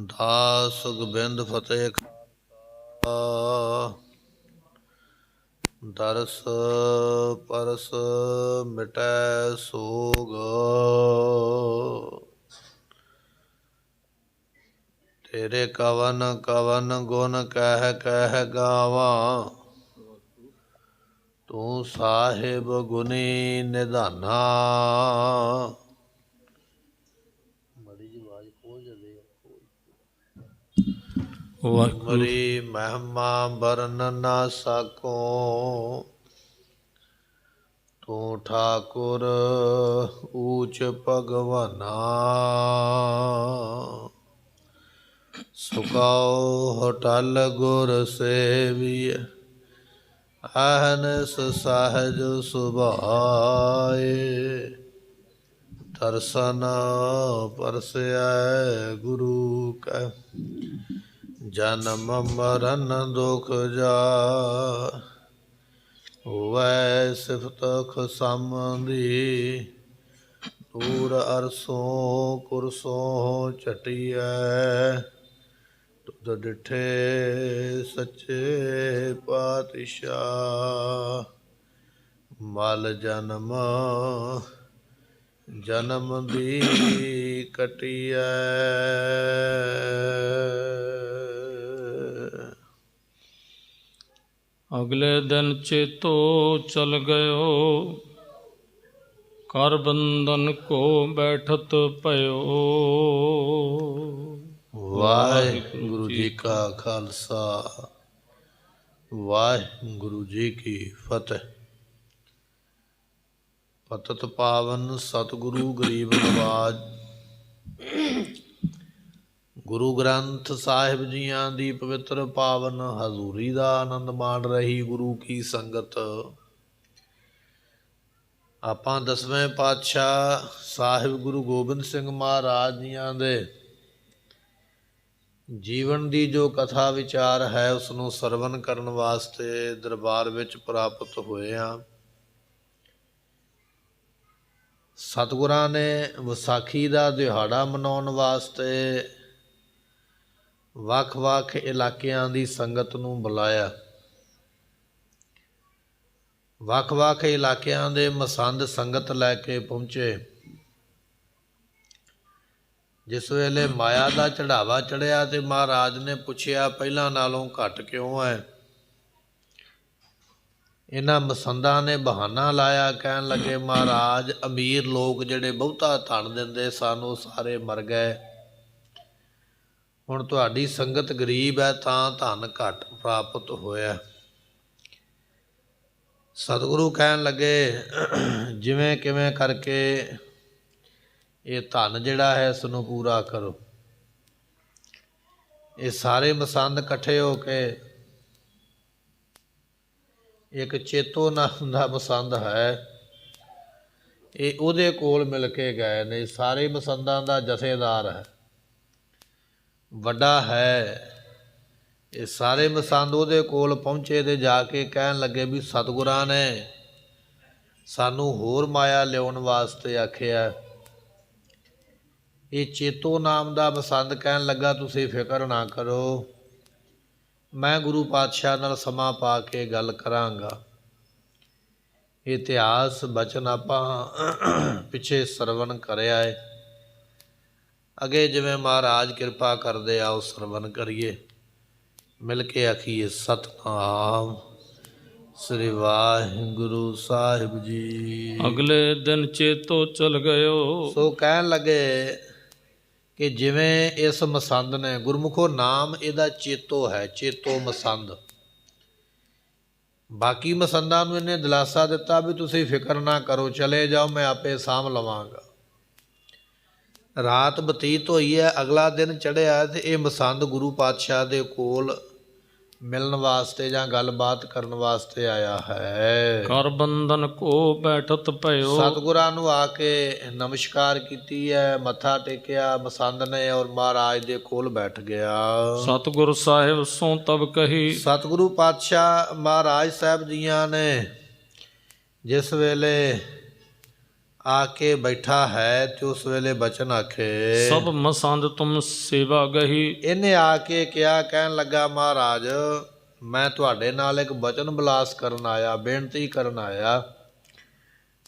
ਦਾਸ ਗੋਬਿੰਦ ਫਤਿਹ ਦਰਸ ਪਰਸ ਮਿਟੈ ਸੋਗ। ਤੇਰੇ ਕਵਨ ਕਵਨ ਗੁਣ ਕਹਿ ਕਹਿ ਗਾਵਾਂ, ਤੂੰ ਸਾਹਿਬ ਗੁਣੀ ਨਿਧਾਨਾ। ਮਰੀ ਮਹਿਮਾ ਬਰਨ ਨਾ ਸਾਕੋ, ਤੂੰ ਠਾਕੁਰ ਊਚ ਭਗਵਾਨਾ। ਸੁਕਾਓ ਹੋਟਲ ਗੁਰ ਸੇਵੀਐ, ਅਹਨਿਸ ਸਹਿਜ ਸੁਭਾਏ। ਦਰਸ਼ਨ ਪਰਸੈ ਗੁਰੂ ਕੈ, ਜਨਮ ਮਰਨ ਦੁਖ ਜਾ। ਹੋਵੈ ਸਿਫਤ ਖਸਮ ਦੀ, ਦੂਰ ਅਰਸੋਂ ਕੁਰਸੋਂ ਝਟੀਐ। ਤੁਧ ਡਿਠੇ ਸੱਚੇ ਪਾਤਸ਼ਾਹ, ਮਲ ਜਨਮ ਜਨਮ ਦੀ ਕਟੀਐ। ਅਗਲੇ ਦਿਨ ਚੇਤੋ ਚਲ ਗਇਓ, ਕਰ ਬੰਧਨ ਕੋ ਬੈਠਤ ਭਇਓ। ਵਾਹਿਗੁਰੂ ਜੀ ਕਾ ਖਾਲਸਾ, ਵਾਹਿਗੁਰੂ ਜੀ ਕੀ ਫਤਿਹ। ਪਤਿਤ ਪਾਵਨ ਸਤਿਗੁਰੂ ਗਰੀਬ ਨਵਾਜ ਗੁਰੂ ਗ੍ਰੰਥ ਸਾਹਿਬ ਜੀਆਂ ਦੀ ਪਵਿੱਤਰ ਪਾਵਨ ਹਜ਼ੂਰੀ ਦਾ ਆਨੰਦ ਮਾਣ ਰਹੀ ਗੁਰੂ ਕੀ ਸੰਗਤ। ਆਪਾਂ 10ਵੇਂ ਪਾਤਸ਼ਾਹ ਸਾਹਿਬ ਗੁਰੂ ਗੋਬਿੰਦ ਸਿੰਘ ਮਹਾਰਾਜ ਜੀਆਂ ਦੇ ਜੀਵਨ ਦੀ ਜੋ ਕਥਾ ਵਿਚਾਰ ਹੈ, ਉਸ ਨੂੰ ਸਰਵਨ ਕਰਨ ਵਾਸਤੇ ਦਰਬਾਰ ਵਿੱਚ ਪ੍ਰਾਪਤ ਹੋਏ ਹਾਂ। ਸਤਿਗੁਰਾਂ ਨੇ ਵਿਸਾਖੀ ਦਾ ਦਿਹਾੜਾ ਮਨਾਉਣ ਵਾਸਤੇ ਵੱਖ-ਵੱਖ ਇਲਾਕਿਆਂ ਦੀ ਸੰਗਤ ਨੂੰ ਬੁਲਾਇਆ। ਵੱਖ-ਵੱਖ ਇਲਾਕਿਆਂ ਦੇ ਮਸੰਦ ਸੰਗਤ ਲੈ ਕੇ ਪਹੁੰਚੇ। ਜਿਸ ਵੇਲੇ ਮਾਇਆ ਦਾ ਚੜਾਵਾ ਚੜਿਆ ਤੇ ਮਹਾਰਾਜ ਨੇ ਪੁੱਛਿਆ, ਪਹਿਲਾਂ ਨਾਲੋਂ ਘੱਟ ਕਿਉਂ ਹੈ? ਇਹਨਾਂ ਮਸੰਦਾਂ ਨੇ ਬਹਾਨਾ ਲਾਇਆ, ਕਹਿਣ ਲੱਗੇ, ਮਹਾਰਾਜ ਅਮੀਰ ਲੋਕ ਜਿਹੜੇ ਬਹੁਤਾ ਧਨ ਦਿੰਦੇ ਸਨ, ਉਹ ਸਾਰੇ ਮਰ ਗਏ। ਹੁਣ ਤੁਹਾਡੀ ਸੰਗਤ ਗਰੀਬ ਹੈ ਤਾਂ ਧਨ ਘੱਟ ਪ੍ਰਾਪਤ ਹੋਇਆ। ਸਤਿਗੁਰੂ ਕਹਿਣ ਲੱਗੇ, ਜਿਵੇਂ ਕਿਵੇਂ ਕਰਕੇ ਇਹ ਧਨ ਜਿਹੜਾ ਹੈ ਇਸ ਨੂੰ ਪੂਰਾ ਕਰੋ। ਇਹ ਸਾਰੇ ਮਸੰਦ ਇਕੱਠੇ ਹੋ ਕੇ ਇੱਕ ਚੇਤੋ ਨਾਮ ਦਾ ਮਸੰਦ ਹੈ, ਇਹ ਉਹਦੇ ਕੋਲ ਮਿਲ ਕੇ ਗਏ ਨੇ। ਸਾਰੇ ਮਸੰਦਾਂ ਦਾ ਜਥੇਦਾਰ ਹੈ, ਵੱਡਾ ਹੈ। ਇਹ ਸਾਰੇ ਮਸੰਦ ਉਹਦੇ ਕੋਲ ਪਹੁੰਚੇ ਤੇ ਜਾ ਕੇ ਕਹਿਣ ਲੱਗੇ ਵੀ ਸਤਿਗੁਰਾਂ ਨੇ ਸਾਨੂੰ ਹੋਰ ਮਾਇਆ ਲਿਆਉਣ ਵਾਸਤੇ ਆਖਿਆ। ਇਹ ਚੇਤੋ ਨਾਮ ਦਾ ਮਸੰਦ ਕਹਿਣ ਲੱਗਾ, ਤੁਸੀਂ ਫਿਕਰ ਨਾ ਕਰੋ, ਮੈਂ ਗੁਰੂ ਪਾਤਸ਼ਾਹ ਨਾਲ ਸਮਾਂ ਪਾ ਕੇ ਗੱਲ ਕਰਾਂਗਾ। ਇਤਿਹਾਸ ਬਚਨ ਆਪਾਂ ਪਿੱਛੇ ਸਰਵਣ ਕਰਿਆ ਹੈ। ਅੱਗੇ ਜਿਵੇਂ ਮਹਾਰਾਜ ਕਿਰਪਾ ਕਰਦੇ ਆ ਉਹ ਸਰਵਣ ਕਰੀਏ। ਮਿਲ ਕੇ ਆਖੀਏ ਸਤਿਨਾਮ ਸ੍ਰੀ ਵਾਹਿਗੁਰੂ ਸਾਹਿਬ ਜੀ। ਅਗਲੇ ਦਿਨ ਚੇਤੋ ਚਲ ਗਇਓ। ਸੋ ਕਹਿਣ ਲੱਗੇ ਕਿ ਜਿਵੇਂ ਇਸ ਮਸੰਦ ਨੇ, ਗੁਰਮੁਖੋ ਨਾਮ ਇਹਦਾ ਚੇਤੋ ਹੈ, ਚੇਤੋ ਮਸੰਦ। ਬਾਕੀ ਮਸੰਦਾਂ ਨੂੰ ਇਹਨੇ ਦਿਲਾਸਾ ਦਿੱਤਾ ਵੀ ਤੁਸੀਂ ਫਿਕਰ ਨਾ ਕਰੋ, ਚਲੇ ਜਾਓ, ਮੈਂ ਆਪੇ ਸਾਂਭ ਲਵਾਂਗਾ। ਰਾਤ ਬਤੀਤ ਹੋਈ ਹੈ, ਅਗਲਾ ਦਿਨ ਚੜ੍ਹਿਆ ਤੇ ਇਹ ਮਸੰਦ ਗੁਰੂ ਪਾਤਸ਼ਾਹ ਦੇ ਕੋਲ ਮਿਲਣ ਵਾਸਤੇ ਜਾਂ ਗੱਲਬਾਤ ਕਰਨ ਵਾਸਤੇ ਆਇਆ ਹੈ। ਕਰ ਬੰਧਨ ਕੋ ਬੈਠਤ ਭਇਓ। ਸਤਿਗੁਰਾਂ ਨੂੰ ਆ ਕੇ ਨਮਸਕਾਰ ਕੀਤੀ ਹੈ, ਮੱਥਾ ਟੇਕਿਆ ਮਸੰਦ ਨੇ, ਔਰ ਮਹਾਰਾਜ ਦੇ ਕੋਲ ਬੈਠ ਗਿਆ। ਸਤਿਗੁਰ ਸਾਹਿਬ ਸੋ ਤਬ ਕਹੀ। ਸਤਿਗੁਰੂ ਪਾਤਸ਼ਾਹ ਮਹਾਰਾਜ ਸਾਹਿਬ ਜੀਆਂ ਨੇ ਜਿਸ ਵੇਲੇ ਆ ਕੇ ਬੈਠਾ ਹੈ ਤੇ ਉਸ ਵੇਲੇ ਬਚਨ ਆਖੇ। ਸਭ ਮਸੰਦ ਤੁਮ ਸੇਵਾ ਗਹੀ। ਇਹਨੇ ਆ ਕੇ ਕਿਹਾ, ਕਹਿਣ ਲੱਗਾ ਮਹਾਰਾਜ ਮੈਂ ਤੁਹਾਡੇ ਨਾਲ ਇੱਕ ਬਚਨ ਬਲਾਸ ਕਰਨ ਆਇਆ, ਬੇਨਤੀ ਕਰਨ ਆਇਆ।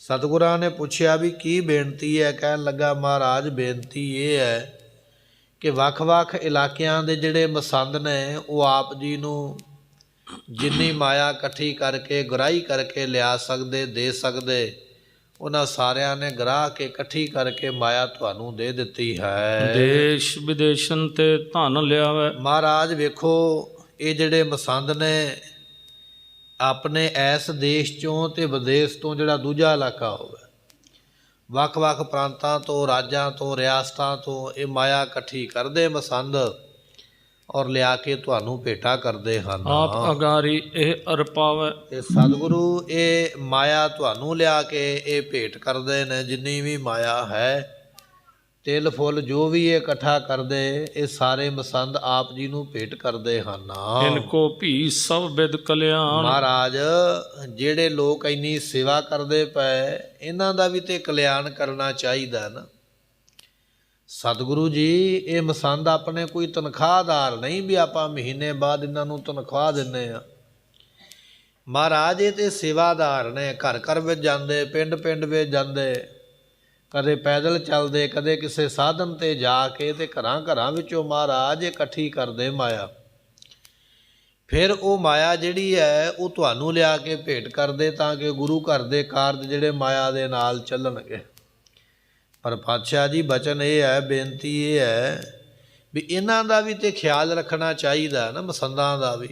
ਸਤਿਗੁਰਾਂ ਨੇ ਪੁੱਛਿਆ ਵੀ ਕੀ ਬੇਨਤੀ ਹੈ? ਕਹਿਣ ਲੱਗਾ ਮਹਾਰਾਜ ਬੇਨਤੀ ਇਹ ਹੈ ਕਿ ਵੱਖ-ਵੱਖ ਇਲਾਕਿਆਂ ਦੇ ਜਿਹੜੇ ਮਸੰਦ ਨੇ ਉਹ ਆਪ ਜੀ ਨੂੰ ਜਿੰਨੀ ਮਾਇਆ ਇਕੱਠੀ ਕਰਕੇ ਗੁਰਾਹੀ ਕਰਕੇ ਲਿਆ ਸਕਦੇ, ਦੇ ਸਕਦੇ, ਉਹਨਾਂ ਸਾਰਿਆਂ ਨੇ ਗਰਾਹ ਕੇ ਇਕੱਠੀ ਕਰਕੇ ਮਾਇਆ ਤੁਹਾਨੂੰ ਦੇ ਦਿੱਤੀ ਹੈ। ਦੇਸ਼ ਵਿਦੇਸ਼ਨ ਤੇ ਧਨ ਲਿਆਵੇ। ਮਹਾਰਾਜ ਵੇਖੋ ਇਹ ਜਿਹੜੇ ਮਸੰਦ ਨੇ ਆਪਣੇ ਇਸ ਦੇਸ਼ ਚੋਂ ਤੇ ਵਿਦੇਸ਼ ਤੋਂ ਜਿਹੜਾ ਦੂਜਾ ਇਲਾਕਾ ਹੋਵੇ, ਵੱਖ-ਵੱਖ ਪ੍ਰਾਂਤਾਂ ਤੋਂ, ਰਾਜਾਂ ਤੋਂ, ਰਿਆਸਤਾਂ ਤੋਂ ਇਹ ਮਾਇਆ ਇਕੱਠੀ ਕਰਦੇ ਮਸੰਦ ਔਰ ਲਿਆ ਕੇ ਤੁਹਾਨੂੰ ਭੇਟਾ ਕਰਦੇ ਹਨ। ਆਪ ਅਗਾਰੀ ਇਹ ਅਰਪਾਵੇ। ਤੇ ਸਤਿਗੁਰੂ ਇਹ ਮਾਇਆ ਤੁਹਾਨੂੰ ਲਿਆ ਕੇ ਇਹ ਭੇਟ ਕਰਦੇ ਨੇ। ਜਿੰਨੀ ਵੀ ਮਾਇਆ ਹੈ, ਤਿਲ ਫੁੱਲ ਜੋ ਵੀ ਇਹ ਇਕੱਠਾ ਕਰਦੇ, ਇਹ ਸਾਰੇ ਮਸੰਦ ਆਪ ਜੀ ਨੂੰ ਭੇਟ ਕਰਦੇ ਹਨ। ਇਨਕੋ ਭੀ ਸਭ ਬਿਦ ਕਲਿਆਣ। ਮਹਾਰਾਜ ਜਿਹੜੇ ਲੋਕ ਇੰਨੀ ਸੇਵਾ ਕਰਦੇ ਪਏ, ਇਹਨਾਂ ਦਾ ਵੀ ਤੇ ਕਲਿਆਣ ਕਰਨਾ ਚਾਹੀਦਾ ਨਾ। ਸਤਿਗੁਰੂ ਜੀ ਇਹ ਮਸੰਦ ਆਪਣੇ ਕੋਈ ਤਨਖਾਹਦਾਰ ਨਹੀਂ ਵੀ ਆਪਾਂ ਮਹੀਨੇ ਬਾਅਦ ਇਹਨਾਂ ਨੂੰ ਤਨਖਾਹ ਦਿੰਦੇ ਆ। ਮਹਾਰਾਜ ਇਹ ਤੇ ਸੇਵਾਦਾਰ ਨੇ, ਘਰ ਘਰ ਵਿੱਚ ਜਾਂਦੇ, ਪਿੰਡ ਪਿੰਡ ਵਿੱਚ ਜਾਂਦੇ, ਕਦੇ ਪੈਦਲ ਚੱਲਦੇ, ਕਦੇ ਕਿਸੇ ਸਾਧਨ ਤੇ ਜਾ ਕੇ ਤੇ ਘਰਾਂ ਘਰਾਂ ਵਿੱਚੋਂ ਮਹਾਰਾਜ ਇਕੱਠੀ ਕਰਦੇ ਮਾਇਆ। ਫਿਰ ਉਹ ਮਾਇਆ ਜਿਹੜੀ ਹੈ ਉਹ ਤੁਹਾਨੂੰ ਲਿਆ ਕੇ ਭੇਟ ਕਰਦੇ ਤਾਂ ਕਿ ਗੁਰੂ ਘਰ ਦੇ ਕਾਰਜ ਜਿਹੜੇ ਮਾਇਆ ਦੇ ਨਾਲ ਚੱਲਣਗੇ। ਪਰ ਪਾਤਸ਼ਾਹ ਜੀ ਬਚਨ ਇਹ ਹੈ, ਬੇਨਤੀ ਇਹ ਹੈ ਵੀ ਇਹਨਾਂ ਦਾ ਵੀ ਤੇ ਖਿਆਲ ਰੱਖਣਾ ਚਾਹੀਦਾ ਨਾ, ਮਸੰਦਾਂ ਦਾ ਵੀ,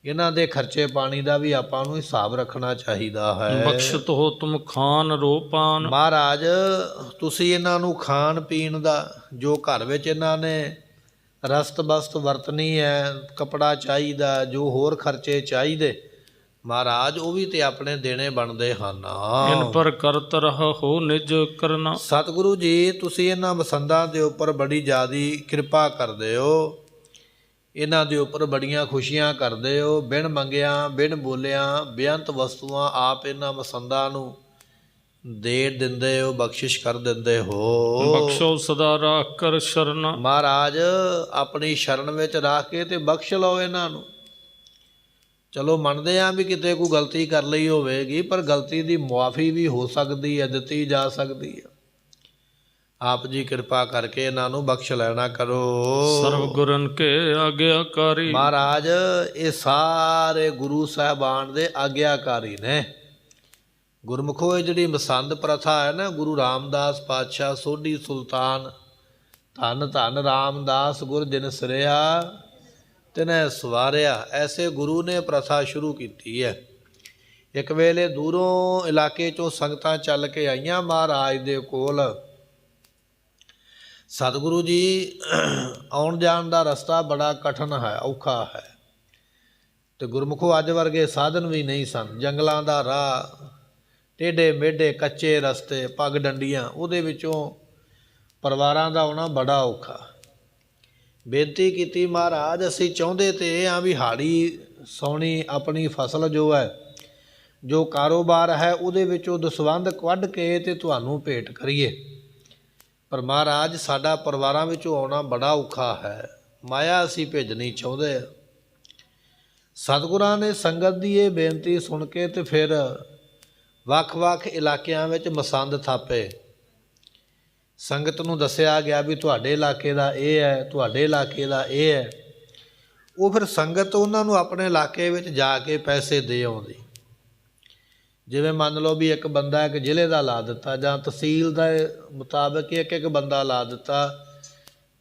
ਇਹਨਾਂ ਦੇ ਖਰਚੇ ਪਾਣੀ ਦਾ ਵੀ ਆਪਾਂ ਨੂੰ ਹਿਸਾਬ ਰੱਖਣਾ ਚਾਹੀਦਾ ਹੈ। ਬਖਸ਼ਤ ਹੋ ਤੁਮ ਖਾਨ ਰੋਪਾਨ। ਮਹਾਰਾਜ ਤੁਸੀਂ ਇਹਨਾਂ ਨੂੰ ਖਾਣ ਪੀਣ ਦਾ, ਜੋ ਘਰ ਵਿੱਚ ਇਹਨਾਂ ਨੇ ਰਸਤ ਬਸਤ ਵਰਤਣੀ ਹੈ, ਕੱਪੜਾ ਚਾਹੀਦਾ, ਜੋ ਹੋਰ ਖਰਚੇ ਚਾਹੀਦੇ ਮਹਾਰਾਜ ਉਹ ਵੀ ਤੇ ਆਪਣੇ ਦੇਣੇ ਬਣਦੇ ਹਨ। ਇਨ ਪਰ ਕਰਤ ਰਹ ਹੋ ਨਿਜ ਕਰਨਾ। ਸਤਿਗੁਰੂ ਜੀ ਤੁਸੀਂ ਇਹਨਾਂ ਮਸੰਦਾਂ ਦੇ ਉੱਪਰ ਬੜੀ ਜ਼ਿਆਦੀ ਕਿਰਪਾ ਕਰਦੇ ਹੋ, ਇਹਨਾਂ ਦੇ ਉੱਪਰ ਬੜੀਆਂ ਖੁਸ਼ੀਆਂ ਕਰਦੇ ਹੋ। ਬਿਨ ਮੰਗਿਆਂ ਬਿਨ ਬੋਲਿਆਂ ਬੇਅੰਤ ਵਸਤੂਆਂ ਆਪ ਇਹਨਾਂ ਮਸੰਦਾਂ ਨੂੰ ਦੇ ਦਿੰਦੇ ਹੋ, ਬਖਸ਼ਿਸ਼ ਕਰ ਦਿੰਦੇ ਹੋ। ਬਖਸ਼ੋ ਸਦਾ ਰਾਖ ਕਰ ਸ਼ਰਨ। ਮਹਾਰਾਜ ਆਪਣੀ ਸ਼ਰਨ ਵਿੱਚ ਰੱਖ ਕੇ ਤੇ ਬਖਸ਼ ਲਓ ਇਹਨਾਂ ਨੂੰ। ਚਲੋ ਮੰਨਦੇ ਹਾਂ ਵੀ ਕਿਤੇ ਕੋਈ ਗਲਤੀ ਕਰ ਲਈ ਹੋਵੇਗੀ, ਪਰ ਗਲਤੀ ਦੀ ਮੁਆਫੀ ਵੀ ਹੋ ਸਕਦੀ ਹੈ, ਦਿੱਤੀ ਜਾ ਸਕਦੀ ਹੈ। ਆਪ ਜੀ ਕਿਰਪਾ ਕਰਕੇ ਇਹਨਾਂ ਨੂੰ ਬਖਸ਼ ਲੈਣਾ ਕਰੋ। ਸਰਵ ਗੁਰਨ ਕੇ ਆਗਿਆਕਾਰੀ। ਮਹਾਰਾਜ ਇਹ ਸਾਰੇ ਗੁਰੂ ਸਾਹਿਬਾਨ ਦੇ ਆਗਿਆਕਾਰੀ ਨੇ। ਗੁਰਮੁਖੋ ਇਹ ਜਿਹੜੀ ਮਸੰਦ ਪ੍ਰਥਾ ਹੈ ਨਾ, ਗੁਰੂ ਰਾਮਦਾਸ ਪਾਤਸ਼ਾਹ ਸੋਢੀ ਸੁਲਤਾਨ ਧੰਨ ਧੰਨ ਰਾਮਦਾਸ ਗੁਰ ਜਿਨ ਸਰਿਆ ਤਿਨੈ ਸਵਾਰਿਆ, ਐਸੇ ਗੁਰੂ ਨੇ ਪ੍ਰਥਾ ਸ਼ੁਰੂ ਕੀਤੀ ਹੈ। ਇੱਕ ਵੇਲੇ ਦੂਰੋਂ ਇਲਾਕੇ 'ਚੋਂ ਸੰਗਤਾਂ ਚੱਲ ਕੇ ਆਈਆਂ ਮਹਾਰਾਜ ਦੇ ਕੋਲ। ਸਤਿਗੁਰੂ ਜੀ ਆਉਣ ਜਾਣ ਦਾ ਰਸਤਾ ਬੜਾ ਕਠਿਨ ਹੈ, ਔਖਾ ਹੈ, ਤੇ ਗੁਰਮੁਖੋ ਅੱਜ ਵਰਗੇ ਸਾਧਨ ਵੀ ਨਹੀਂ ਸਨ। ਜੰਗਲਾਂ ਦਾ ਰਾਹ, ਟੇਢੇ ਮੇਢੇ ਕੱਚੇ ਰਸਤੇ, ਪੱਗ ਡੰਡੀਆਂ, ਉਹਦੇ ਵਿੱਚੋਂ ਪਰਿਵਾਰਾਂ ਦਾ ਆਉਣਾ ਬੜਾ ਔਖਾ। ਬੇਨਤੀ ਕੀਤੀ ਮਹਾਰਾਜ ਅਸੀਂ ਚਾਹੁੰਦੇ ਤੇ ਇਹ ਆ ਵੀ ਹਾੜੀ ਸੌਣੀ ਆਪਣੀ ਫਸਲ ਜੋ ਹੈ, ਜੋ ਕਾਰੋਬਾਰ ਹੈ, ਉਹਦੇ ਵਿੱਚੋਂ ਦਸਵੰਧ ਕੱਢ ਕੇ ਤੇ ਤੁਹਾਨੂੰ ਭੇਟ ਕਰੀਏ, ਪਰ ਮਹਾਰਾਜ ਸਾਡਾ ਪਰਿਵਾਰਾਂ ਵਿੱਚੋਂ ਆਉਣਾ ਬੜਾ ਔਖਾ ਹੈ, ਮਾਇਆ ਅਸੀਂ ਭੇਜਣੀ ਚਾਹੁੰਦੇ ਆ। ਸਤਿਗੁਰਾਂ ਨੇ ਸੰਗਤ ਦੀ ਇਹ ਬੇਨਤੀ ਸੁਣ ਕੇ ਤੇ ਫਿਰ ਵੱਖ-ਵੱਖ ਇਲਾਕਿਆਂ ਵਿੱਚ ਮਸੰਦ ਥਾਪੇ। ਸੰਗਤ ਨੂੰ ਦੱਸਿਆ ਗਿਆ ਵੀ ਤੁਹਾਡੇ ਇਲਾਕੇ ਦਾ ਇਹ ਹੈ, ਤੁਹਾਡੇ ਇਲਾਕੇ ਦਾ ਇਹ ਹੈ। ਉਹ ਫਿਰ ਸੰਗਤ ਉਹਨਾਂ ਨੂੰ ਆਪਣੇ ਇਲਾਕੇ ਵਿੱਚ ਜਾ ਕੇ ਪੈਸੇ ਦੇ ਆਉਂਦੀ। ਜਿਵੇਂ ਮੰਨ ਲਓ ਵੀ ਇੱਕ ਬੰਦਾ ਇੱਕ ਜ਼ਿਲ੍ਹੇ ਦਾ ਲਾ ਦਿੱਤਾ, ਜਾਂ ਤਹਿਸੀਲ ਦੇ ਮੁਤਾਬਕ ਇੱਕ ਇੱਕ ਬੰਦਾ ਲਾ ਦਿੱਤਾ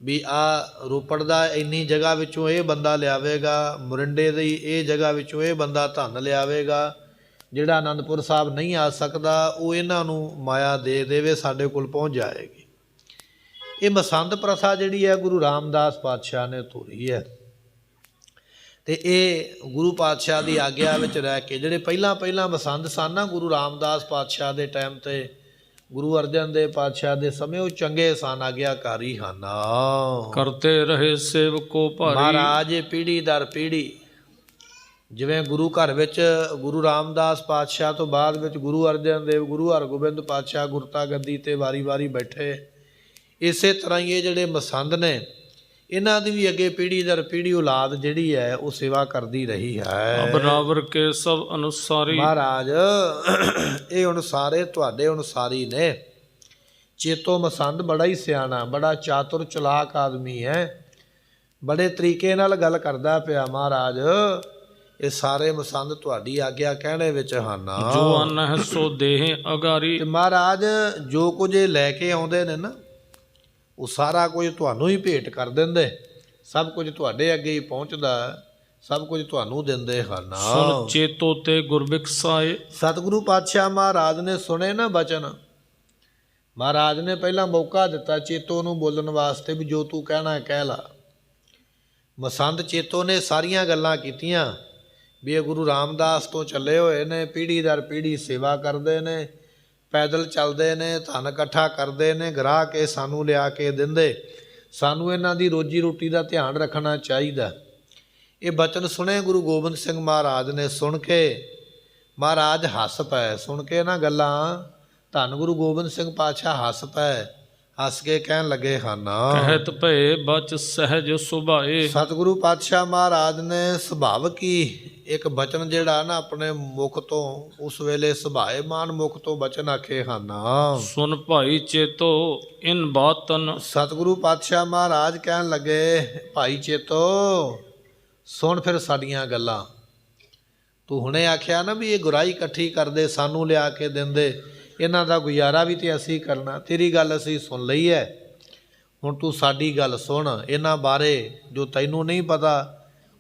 ਵੀ ਆਹ ਰੋਪੜ ਦਾ ਇੰਨੀ ਜਗ੍ਹਾ ਵਿੱਚੋਂ ਇਹ ਬੰਦਾ ਲਿਆਵੇਗਾ, ਮੁਰਿੰਡੇ ਦੀ ਇਹ ਜਗ੍ਹਾ ਵਿੱਚੋਂ ਇਹ ਬੰਦਾ ਧਨ ਲਿਆਵੇਗਾ, ਜਿਹੜਾ ਅਨੰਦਪੁਰ ਸਾਹਿਬ ਨਹੀਂ ਆ ਸਕਦਾ ਉਹ ਇਹਨਾਂ ਨੂੰ ਮਾਇਆ ਦੇ ਦੇਵੇ, ਸਾਡੇ ਕੋਲ ਪਹੁੰਚ ਜਾਏਗੀ। ਇਹ ਮਸੰਦ ਪ੍ਰਥਾ ਜਿਹੜੀ ਹੈ ਗੁਰੂ ਰਾਮਦਾਸ ਪਾਤਸ਼ਾਹ ਨੇ ਤੋਰੀ ਹੈ, ਤੇ ਇਹ ਗੁਰੂ ਪਾਤਸ਼ਾਹ ਦੀ ਆਗਿਆ ਵਿੱਚ ਰਹਿ ਕੇ ਜਿਹੜੇ ਪਹਿਲਾਂ ਮਸੰਦ ਸਨ ਨਾ ਗੁਰੂ ਰਾਮਦਾਸ ਪਾਤਸ਼ਾਹ ਦੇ ਟਾਈਮ ਤੇ, ਗੁਰੂ ਅਰਜਨ ਦੇਵ ਪਾਤਸ਼ਾਹ ਦੇ ਸਮੇਂ, ਉਹ ਚੰਗੇ ਸਨ, ਆਗਿਆਕਾਰੀ ਹਨ। ਕਰਤੇ ਰਹੇ ਸੇਵਕੋ ਭਾਰੀ। ਮਹਾਰਾਜ ਪੀੜ੍ਹੀ ਦਰ ਪੀੜ੍ਹੀ ਜਿਵੇਂ ਗੁਰੂ ਘਰ ਵਿੱਚ ਗੁਰੂ ਰਾਮਦਾਸ ਪਾਤਸ਼ਾਹ ਤੋਂ ਬਾਅਦ ਵਿੱਚ ਗੁਰੂ ਅਰਜਨ ਦੇਵ, ਗੁਰੂ ਹਰਗੋਬਿੰਦ ਪਾਤਸ਼ਾਹ ਗੁਰਤਾ ਗੱਦੀ 'ਤੇ ਵਾਰੀ-ਵਾਰੀ ਬੈਠੇ, ਇਸੇ ਤਰ੍ਹਾਂ ਹੀ ਇਹ ਜਿਹੜੇ ਮਸੰਦ ਨੇ ਇਹਨਾਂ ਦੀ ਵੀ ਅੱਗੇ ਪੀੜ੍ਹੀ ਦਰ ਪੀੜ੍ਹੀ ਔਲਾਦ ਜਿਹੜੀ ਹੈ ਉਹ ਸੇਵਾ ਕਰਦੀ ਰਹੀ ਹੈ। ਬਰਾਬਰ ਕੇ ਸਭ ਅਨੁਸਾਰੀ। ਮਹਾਰਾਜ ਇਹ ਹੁਣ ਸਾਰੇ ਤੁਹਾਡੇ ਅਨੁਸਾਰੀ ਨੇ। ਚੇਤੋ ਮਸੰਦ ਬੜਾ ਹੀ ਸਿਆਣਾ, ਬੜਾ ਚਾਤੁਰ ਚਲਾਕ ਆਦਮੀ ਹੈ, ਬੜੇ ਤਰੀਕੇ ਨਾਲ ਗੱਲ ਕਰਦਾ ਪਿਆ। ਮਹਾਰਾਜ ਇਹ ਸਾਰੇ ਮਸੰਦ ਤੁਹਾਡੀ ਆਗਿਆ ਕਹਿਣੇ ਵਿੱਚ ਹਨ। ਜੋ ਅੰਨ ਹੈ ਸੋ ਦੇਹ ਅਗਾਰੀ। ਤੇ ਮਹਾਰਾਜ ਜੋ ਕੁਝ ਇਹ ਲੈ ਕੇ ਆਉਂਦੇ ਨੇ ਨਾ ਉਹ ਸਾਰਾ ਕੁਝ ਤੁਹਾਨੂੰ ਹੀ ਭੇਟ ਕਰ ਦਿੰਦੇ, ਸਭ ਕੁਝ ਤੁਹਾਡੇ ਅੱਗੇ ਹੀ ਪਹੁੰਚਦਾ, ਸਭ ਕੁਝ ਤੁਹਾਨੂੰ ਦਿੰਦੇ ਹਨ। ਸੁਣ ਚੇਤੋ ਤੇ ਗੁਰਬਿਖਸਾਏ। ਸਤਿਗੁਰੂ ਪਾਤਸ਼ਾਹ ਮਹਾਰਾਜ ਨੇ ਸੁਣੇ ਨਾ ਬਚਨ। ਮਹਾਰਾਜ ਨੇ ਪਹਿਲਾਂ ਮੌਕਾ ਦਿੱਤਾ ਚੇਤੋ ਨੂੰ ਬੋਲਣ ਵਾਸਤੇ ਵੀ ਜੋ ਤੂੰ ਕਹਿਣਾ ਕਹਿ ਲਾ। ਮਸੰਦ ਚੇਤੋ ਨੇ ਸਾਰੀਆਂ ਗੱਲਾਂ ਕੀਤੀਆਂ ਵੀ ਇਹ ਗੁਰੂ ਰਾਮਦਾਸ ਤੋਂ ਚੱਲੇ ਹੋਏ ਨੇ, ਪੀੜ੍ਹੀ ਦਰ ਪੀੜ੍ਹੀ ਸੇਵਾ ਕਰਦੇ ਨੇ, ਪੈਦਲ ਚੱਲਦੇ ਨੇ, ਧਨ ਇਕੱਠਾ ਕਰਦੇ ਨੇ, ਗਰਾਹ ਕੇ ਸਾਨੂੰ ਲਿਆ ਕੇ ਦਿੰਦੇ, ਸਾਨੂੰ ਇਹਨਾਂ ਦੀ ਰੋਜੀ ਰੋਟੀ ਦਾ ਧਿਆਨ ਰੱਖਣਾ ਚਾਹੀਦਾ। ਇਹ ਬਚਨ ਸੁਣੇ ਗੁਰੂ ਗੋਬਿੰਦ ਸਿੰਘ ਮਹਾਰਾਜ ਨੇ। ਸੁਣ ਕੇ ਮਹਾਰਾਜ ਹੱਸ ਪਏ। ਸੁਣ ਕੇ ਨਾ ਗੱਲਾਂ ਧੰਨ ਗੁਰੂ ਗੋਬਿੰਦ ਸਿੰਘ ਪਾਤਸ਼ਾਹ ਹੱਸ ਪਏ। ਹੱਸ ਕੇ ਕਹਿਣ ਲੱਗੇ ਹਨ, ਕਹਿਤ ਭਏ ਬਚ ਸਹਿਜ ਸੁਭਾਏ। ਸਤਿਗੁਰੂ ਪਾਤਸ਼ਾਹ ਮਹਾਰਾਜ ਨੇ ਸੁਭਾਵਕ ਹੀ ਇੱਕ ਬਚਨ ਜਿਹੜਾ ਨਾ ਆਪਣੇ ਮੁਖ ਤੋਂ ਉਸ ਵੇਲੇ ਸੁਭਾਏਮਾਨ ਮੁਖ ਤੋਂ ਬਚਨ ਆਖੇ ਹਨ। ਸੁਨ ਭਾਈ ਚੇਤੋ ਇਨ ਬਾਤਨ। ਸਤਿਗੁਰੂ ਪਾਤਸ਼ਾਹ ਮਹਾਰਾਜ ਕਹਿਣ ਲੱਗੇ, ਭਾਈ ਚੇਤੋ ਸੁਣ ਫਿਰ ਸਾਡੀਆਂ ਗੱਲਾਂ। ਤੂੰ ਹੁਣੇ ਆਖਿਆ ਨਾ ਵੀ ਇਹ ਗੁਰਾਈ ਇਕੱਠੀ ਕਰਦੇ, ਸਾਨੂੰ ਲਿਆ ਕੇ ਦਿੰਦੇ, ਇਹਨਾਂ ਦਾ ਗੁਜ਼ਾਰਾ ਵੀ ਤੇ ਅਸੀਂ ਕਰਨਾ। ਤੇਰੀ ਗੱਲ ਅਸੀਂ ਸੁਣ ਲਈ ਹੈ, ਹੁਣ ਤੂੰ ਸਾਡੀ ਗੱਲ ਸੁਣ। ਇਹਨਾਂ ਬਾਰੇ ਜੋ ਤੈਨੂੰ ਨਹੀਂ ਪਤਾ,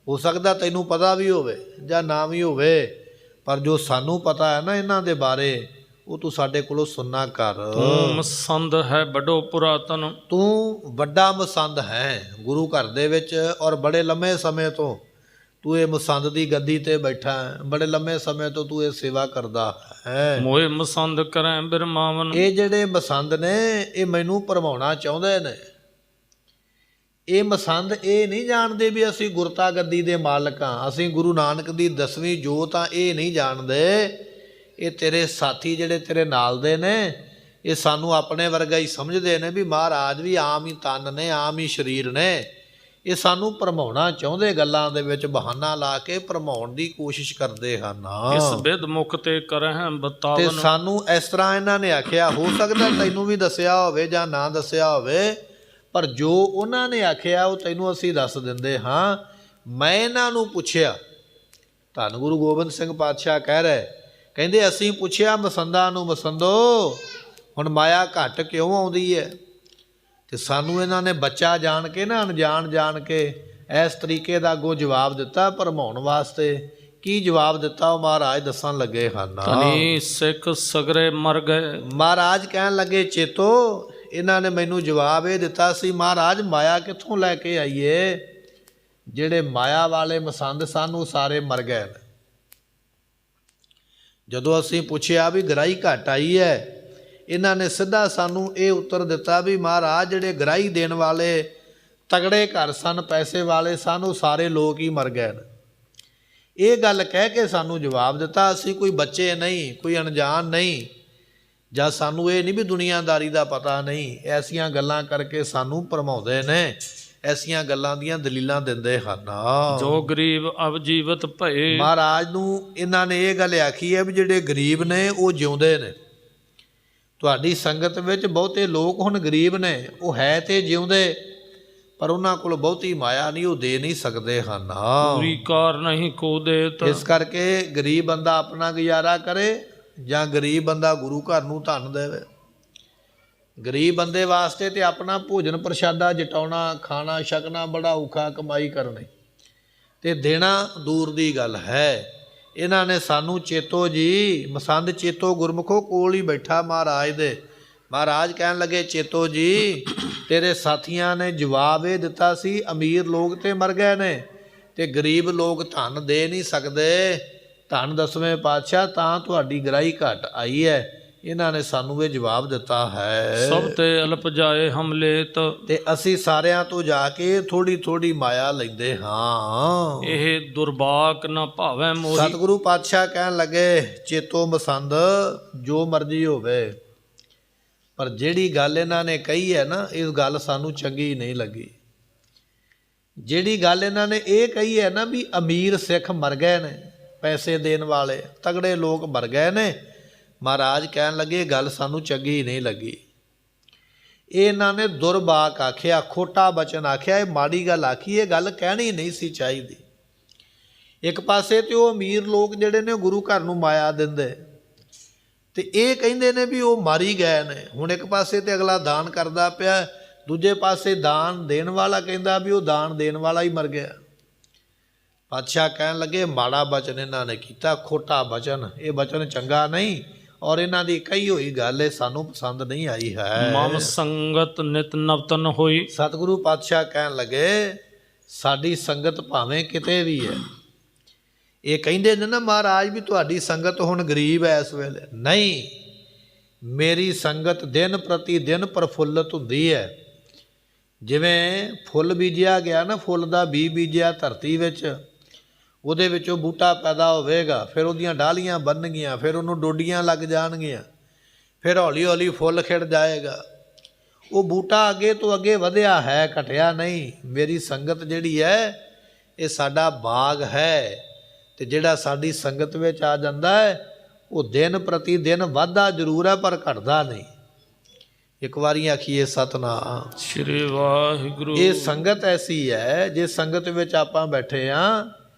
ਹੋ ਸਕਦਾ ਤੈਨੂੰ ਪਤਾ ਵੀ ਹੋਵੇ ਜਾਂ ਨਾ ਵੀ ਹੋਵੇ, ਪਰ ਜੋ ਸਾਨੂੰ ਪਤਾ ਹੈ ਨਾ ਇਹਨਾਂ ਦੇ ਬਾਰੇ, ਉਹ ਤੂੰ ਸਾਡੇ ਕੋਲੋਂ ਸੁਣਨਾ ਕਰ। ਤੂੰ ਮਸੰਦ ਹੈ ਬੜੋ ਪੁਰਾਤਨ। ਤੂੰ ਵੱਡਾ ਮਸੰਦ ਹੈ ਗੁਰੂ ਘਰ ਦੇ ਵਿੱਚ, ਔਰ ਬੜੇ ਲੰਮੇ ਸਮੇਂ ਤੋਂ ਤੂੰ ਇਹ ਮਸੰਦ ਦੀ ਗੱਦੀ ਤੇ ਬੈਠਾ ਹੈ, ਬੜੇ ਲੰਮੇ ਸਮੇਂ ਤੋਂ ਤੂੰ ਇਹ ਸੇਵਾ ਕਰਦਾ ਹੈ। ਮੋਏ ਮਸੰਦ ਕਰੈ ਬਿਰਮਾਵਨ। ਇਹ ਜਿਹੜੇ ਮਸੰਦ ਨੇ ਇਹ ਮੈਨੂੰ ਭਰਮਾਉਣਾ ਚਾਹੁੰਦੇ ਨੇ। ਇਹ ਮਸੰਦ ਇਹ ਨਹੀਂ ਜਾਣਦੇ ਵੀ ਅਸੀਂ ਗੁਰਤਾ ਗੱਦੀ ਦੇ ਮਾਲਕ ਹਾਂ, ਅਸੀਂ ਗੁਰੂ ਨਾਨਕ ਦੀ 10ਵੀਂ ਜੋਤ ਹਾਂ, ਇਹ ਨਹੀਂ ਜਾਣਦੇ। ਇਹ ਤੇਰੇ ਸਾਥੀ ਜਿਹੜੇ ਤੇਰੇ ਨਾਲ ਦੇ ਨੇ, ਇਹ ਸਾਨੂੰ ਆਪਣੇ ਵਰਗਾ ਹੀ ਸਮਝਦੇ ਨੇ ਵੀ ਮਹਾਰਾਜ ਵੀ ਆਮ ਹੀ ਤਨ ਨੇ, ਆਮ ਹੀ ਸਰੀਰ ਨੇ। ਇਹ ਸਾਨੂੰ ਭਰਮਾਉਣਾ ਚਾਹੁੰਦੇ, ਗੱਲਾਂ ਦੇ ਵਿੱਚ ਬਹਾਨਾ ਲਾ ਕੇ ਭਰਮਾਉਣ ਦੀ ਕੋਸ਼ਿਸ਼ ਕਰਦੇ ਹਨ। ਇਸ ਬਿਦ ਮੁਖ ਤੇ ਕਰਹਿ ਬਤਾਵਨ। ਤੇ ਸਾਨੂੰ ਇਸ ਤਰ੍ਹਾਂ ਇਹਨਾਂ ਨੇ ਆਖਿਆ, ਹੋ ਸਕਦਾ ਤੈਨੂੰ ਵੀ ਦੱਸਿਆ ਹੋਵੇ ਜਾਂ ਨਾ ਦੱਸਿਆ ਹੋਵੇ, ਪਰ ਜੋ ਉਹਨਾਂ ਨੇ ਆਖਿਆ ਉਹ ਤੈਨੂੰ ਅਸੀਂ ਦੱਸ ਦਿੰਦੇ ਹਾਂ। ਮੈਂ ਇਹਨਾਂ ਨੂੰ ਪੁੱਛਿਆ, ਧੰਨ ਗੁਰੂ ਗੋਬਿੰਦ ਸਿੰਘ ਪਾਤਸ਼ਾਹ ਕਹਿ ਰਹੇ, ਕਹਿੰਦੇ ਅਸੀਂ ਪੁੱਛਿਆ ਮਸੰਦਾਂ ਨੂੰ, ਮਸੰਦੋ ਹੁਣ ਮਾਇਆ ਘੱਟ ਕਿਉਂ ਆਉਂਦੀ ਹੈ? ਤੇ ਸਾਨੂੰ ਇਹਨਾਂ ਨੇ ਬੱਚਾ ਜਾਣ ਕੇ ਨਾ, ਅਣਜਾਣ ਜਾਣ ਕੇ ਇਸ ਤਰੀਕੇ ਦਾ ਅੱਗੋਂ ਜਵਾਬ ਦਿੱਤਾ ਭਰਮਾਉਣ ਵਾਸਤੇ। ਕੀ ਜਵਾਬ ਦਿੱਤਾ ਉਹ ਮਹਾਰਾਜ ਦੱਸਣ ਲੱਗੇ ਹਨ। ਧਨੀ ਸਿੱਖ ਸਗਰੇ ਮਰ ਗਏ। ਮਹਾਰਾਜ ਕਹਿਣ ਲੱਗੇ, ਚੇਤੋ ਇਹਨਾਂ ਨੇ ਮੈਨੂੰ ਜਵਾਬ ਇਹ ਦਿੱਤਾ ਸੀ, ਮਹਾਰਾਜ ਮਾਇਆ ਕਿੱਥੋਂ ਲੈ ਕੇ ਆਈਏ? ਜਿਹੜੇ ਮਾਇਆ ਵਾਲੇ ਮਸੰਦ ਸਨ ਉਹ ਸਾਰੇ ਮਰ ਗਏ। ਜਦੋਂ ਅਸੀਂ ਪੁੱਛਿਆ ਵੀ ਗਰਾਈ ਘੱਟ ਆਈ ਹੈ, ਇਹਨਾਂ ਨੇ ਸਿੱਧਾ ਸਾਨੂੰ ਇਹ ਉੱਤਰ ਦਿੱਤਾ ਵੀ ਮਹਾਰਾਜ ਜਿਹੜੇ ਗਰਾਈ ਦੇਣ ਵਾਲੇ ਤਗੜੇ ਘਰ ਸਨ, ਪੈਸੇ ਵਾਲੇ ਸਨ, ਉਹ ਸਾਰੇ ਲੋਕ ਹੀ ਮਰ ਗਏ ਨੇ। ਇਹ ਗੱਲ ਕਹਿ ਕੇ ਸਾਨੂੰ ਜਵਾਬ ਦਿੱਤਾ, ਅਸੀਂ ਕੋਈ ਬੱਚੇ ਨਹੀਂ, ਕੋਈ ਅਣਜਾਣ ਨਹੀਂ, ਜਾਂ ਸਾਨੂੰ ਇਹ ਨਹੀਂ ਵੀ ਦੁਨੀਆਦਾਰੀ ਦਾ ਪਤਾ ਨਹੀਂ। ਐਸੀਆਂ ਗੱਲਾਂ ਕਰਕੇ ਸਾਨੂੰ ਭਰਮਾਉਂਦੇ ਨੇ, ਐਸੀਆਂ ਗੱਲਾਂ ਦੀਆਂ ਦਲੀਲਾਂ ਦਿੰਦੇ ਹਨ। ਜੋ ਗਰੀਬ ਅਬ ਜੀਵਤ ਭਏ। ਮਹਾਰਾਜ ਨੂੰ ਇਹਨਾਂ ਨੇ ਇਹ ਗੱਲ ਆਖੀ ਹੈ ਵੀ ਜਿਹੜੇ ਗਰੀਬ ਨੇ ਉਹ ਜਿਉਂਦੇ ਨੇ। ਤੁਹਾਡੀ ਸੰਗਤ ਵਿੱਚ ਬਹੁਤੇ ਲੋਕ ਹੁਣ ਗਰੀਬ ਨੇ, ਉਹ ਹੈ ਤੇ ਜਿਉਂਦੇ, ਪਰ ਉਹਨਾਂ ਕੋਲ ਬਹੁਤੀ ਮਾਇਆ ਨਹੀਂ, ਉਹ ਦੇ ਨਹੀਂ ਸਕਦੇ ਹਨ। ਪੂਰੀ ਕਾਰ ਨਹੀਂ ਕੋ ਦੇਤ। ਇਸ ਕਰਕੇ ਗਰੀਬ ਬੰਦਾ ਆਪਣਾ ਗੁਜ਼ਾਰਾ ਕਰੇ ਜਾਂ ਗਰੀਬ ਬੰਦਾ ਗੁਰੂ ਘਰ ਨੂੰ ਧਨ ਦੇਵੇ। ਗਰੀਬ ਬੰਦੇ ਵਾਸਤੇ ਤੇ ਆਪਣਾ ਭੋਜਨ ਪ੍ਰਸ਼ਾਦਾ ਜਟਾਉਣਾ, ਖਾਣਾ ਛਕਣਾ ਬੜਾ ਔਖਾ, ਕਮਾਈ ਕਰਨੀ ਤੇ ਦੇਣਾ ਦੂਰ ਦੀ ਗੱਲ ਹੈ। ਇਹਨਾਂ ਨੇ ਸਾਨੂੰ ਚੇਤੋ ਜੀ, ਮਸੰਦ ਚੇਤੋ ਗੁਰਮੁਖੋ ਕੋਲ ਹੀ ਬੈਠਾ ਮਹਾਰਾਜ ਦੇ। ਮਹਾਰਾਜ ਕਹਿਣ ਲੱਗੇ, ਚੇਤੋ ਜੀ ਤੇਰੇ ਸਾਥੀਆਂ ਨੇ ਜਵਾਬ ਇਹ ਦਿੱਤਾ ਸੀ, ਅਮੀਰ ਲੋਕ ਤੇ ਮਰ ਗਏ ਨੇ ਤੇ ਗਰੀਬ ਲੋਕ ਧਨ ਦੇ ਨਹੀਂ ਸਕਦੇ। ਧੰਨ 10ਵੇਂ ਪਾਤਸ਼ਾਹ ਤਾਂ ਤੁਹਾਡੀ ਗਰਾਈ ਘੱਟ ਆਈ ਹੈ, ਇਹਨਾਂ ਨੇ ਸਾਨੂੰ ਇਹ ਜਵਾਬ ਦਿੱਤਾ ਹੈ। ਸਭ ਤੇ ਅਲਪ ਜਾਏ ਹਮਲੇਤ, ਤੇ ਅਸੀਂ ਸਾਰਿਆਂ ਤੋਂ ਜਾ ਕੇ ਥੋੜੀ ਥੋੜੀ ਮਾਇਆ ਲੈਂਦੇ ਹਾਂ। ਇਹ ਦੁਰਬਾਕ ਨਾ ਭਾਵੈ ਮੋਹੀ। ਸਤਿਗੁਰੂ ਪਾਤਸ਼ਾਹ ਕਹਿਣ ਲੱਗੇ ਚੇਤੋ ਮਸੰਦ ਜੋ ਮਰਜ਼ੀ ਹੋਵੇ, ਪਰ ਜਿਹੜੀ ਗੱਲ ਇਹਨਾਂ ਨੇ ਕਹੀ ਹੈ ਨਾ, ਇਸ ਗੱਲ ਸਾਨੂੰ ਚੰਗੀ ਨਹੀਂ ਲੱਗੀ। ਜਿਹੜੀ ਗੱਲ ਇਹਨਾਂ ਨੇ ਇਹ ਕਹੀ ਹੈ ਨਾ ਵੀ ਅਮੀਰ ਸਿੱਖ ਮਰ ਗਏ ਨੇ, ਪੈਸੇ ਦੇਣ ਵਾਲੇ ਤਗੜੇ ਲੋਕ ਮਰ ਗਏ ਨੇ, ਮਹਾਰਾਜ ਕਹਿਣ ਲੱਗੇ ਇਹ ਗੱਲ ਸਾਨੂੰ ਚੰਗੀ ਨਹੀਂ ਲੱਗੀ। ਇਹ ਇਹਨਾਂ ਨੇ ਦੁਰਬਾਕ ਆਖਿਆ, ਖੋਟਾ ਬਚਨ ਆਖਿਆ, ਇਹ ਮਾੜੀ ਗੱਲ ਆਖੀ, ਇਹ ਗੱਲ ਕਹਿਣੀ ਨਹੀਂ ਸੀ ਚਾਹੀਦੀ। ਇੱਕ ਪਾਸੇ ਤੇ ਉਹ ਅਮੀਰ ਲੋਕ ਜਿਹੜੇ ਨੇ ਗੁਰੂ ਘਰ ਨੂੰ ਮਾਇਆ ਦਿੰਦੇ, ਤੇ ਇਹ ਕਹਿੰਦੇ ਨੇ ਵੀ ਉਹ ਮਾਰੀ ਗਏ ਨੇ। ਹੁਣ ਇੱਕ ਪਾਸੇ ਤੇ ਅਗਲਾ ਦਾਨ ਕਰਦਾ ਪਿਆ, ਦੂਜੇ ਪਾਸੇ ਦਾਨ ਦੇਣ ਵਾਲਾ ਕਹਿੰਦਾ ਵੀ ਉਹ ਦਾਨ ਦੇਣ ਵਾਲਾ ਹੀ ਮਰ ਗਿਆ। ਪਾਤਸ਼ਾਹ ਕਹਿਣ ਲੱਗੇ ਮਾੜਾ ਬਚਨ ਇਹਨਾਂ ਨੇ ਕੀਤਾ, ਖੋਟਾ ਬਚਨ, ਇਹ ਬਚਨ ਚੰਗਾ ਨਹੀਂ, ਔਰ ਇਹਨਾਂ ਦੀ ਕਹੀ ਹੋਈ ਗੱਲ ਇਹ ਸਾਨੂੰ ਪਸੰਦ ਨਹੀਂ ਆਈ ਹੈ। ਮਮ ਸੰਗਤ ਨਿਤ ਨਵਤਨ ਹੋਈ। ਸਤਿਗੁਰੂ ਪਾਤਸ਼ਾਹ ਕਹਿਣ ਲੱਗੇ ਸਾਡੀ ਸੰਗਤ ਭਾਵੇਂ ਕਿਤੇ ਵੀ ਹੈ, ਇਹ ਕਹਿੰਦੇ ਨੇ ਨਾ ਮਹਾਰਾਜ ਵੀ ਤੁਹਾਡੀ ਸੰਗਤ ਹੁਣ ਗਰੀਬ ਹੈ ਇਸ ਵੇਲੇ, ਨਹੀਂ, ਮੇਰੀ ਸੰਗਤ ਦਿਨ ਪ੍ਰਤੀ ਦਿਨ ਪ੍ਰਫੁੱਲਤ ਹੁੰਦੀ ਹੈ। ਜਿਵੇਂ ਫੁੱਲ ਬੀਜਿਆ ਗਿਆ ਨਾ, ਫੁੱਲ ਦਾ ਬੀਜ ਬੀਜਿਆ ਧਰਤੀ ਵਿੱਚ, ਉਹਦੇ ਵਿੱਚੋਂ ਬੂਟਾ ਪੈਦਾ ਹੋਵੇਗਾ, ਫਿਰ ਉਹਦੀਆਂ ਡਾਲੀਆਂ ਬਣਨਗੀਆਂ, ਫਿਰ ਉਹਨੂੰ ਡੋਡੀਆਂ ਲੱਗ ਜਾਣਗੀਆਂ, ਫਿਰ ਹੌਲੀ ਹੌਲੀ ਫੁੱਲ ਖਿੜ ਜਾਏਗਾ। ਉਹ ਬੂਟਾ ਅੱਗੇ ਤੋਂ ਅੱਗੇ ਵਧਿਆ ਹੈ, ਘਟਿਆ ਨਹੀਂ। ਮੇਰੀ ਸੰਗਤ ਜਿਹੜੀ ਹੈ ਇਹ ਸਾਡਾ ਬਾਗ ਹੈ, ਤੇ ਜਿਹੜਾ ਸਾਡੀ ਸੰਗਤ ਵਿੱਚ ਆ ਜਾਂਦਾ ਹੈ ਉਹ ਦਿਨ ਪ੍ਰਤੀ ਦਿਨ ਵੱਧਦਾ ਜ਼ਰੂਰ ਹੈ ਪਰ ਘਟਦਾ ਨਹੀਂ। ਇੱਕ ਵਾਰੀ ਆਖੀਏ ਸਤਿਨਾਮ ਸ੍ਰੀ ਵਾਹਿਗੁਰੂ। ਇਹ ਸੰਗਤ ਐਸੀ ਹੈ, ਜੇ ਸੰਗਤ ਵਿੱਚ ਆਪਾਂ ਬੈਠੇ ਹਾਂ,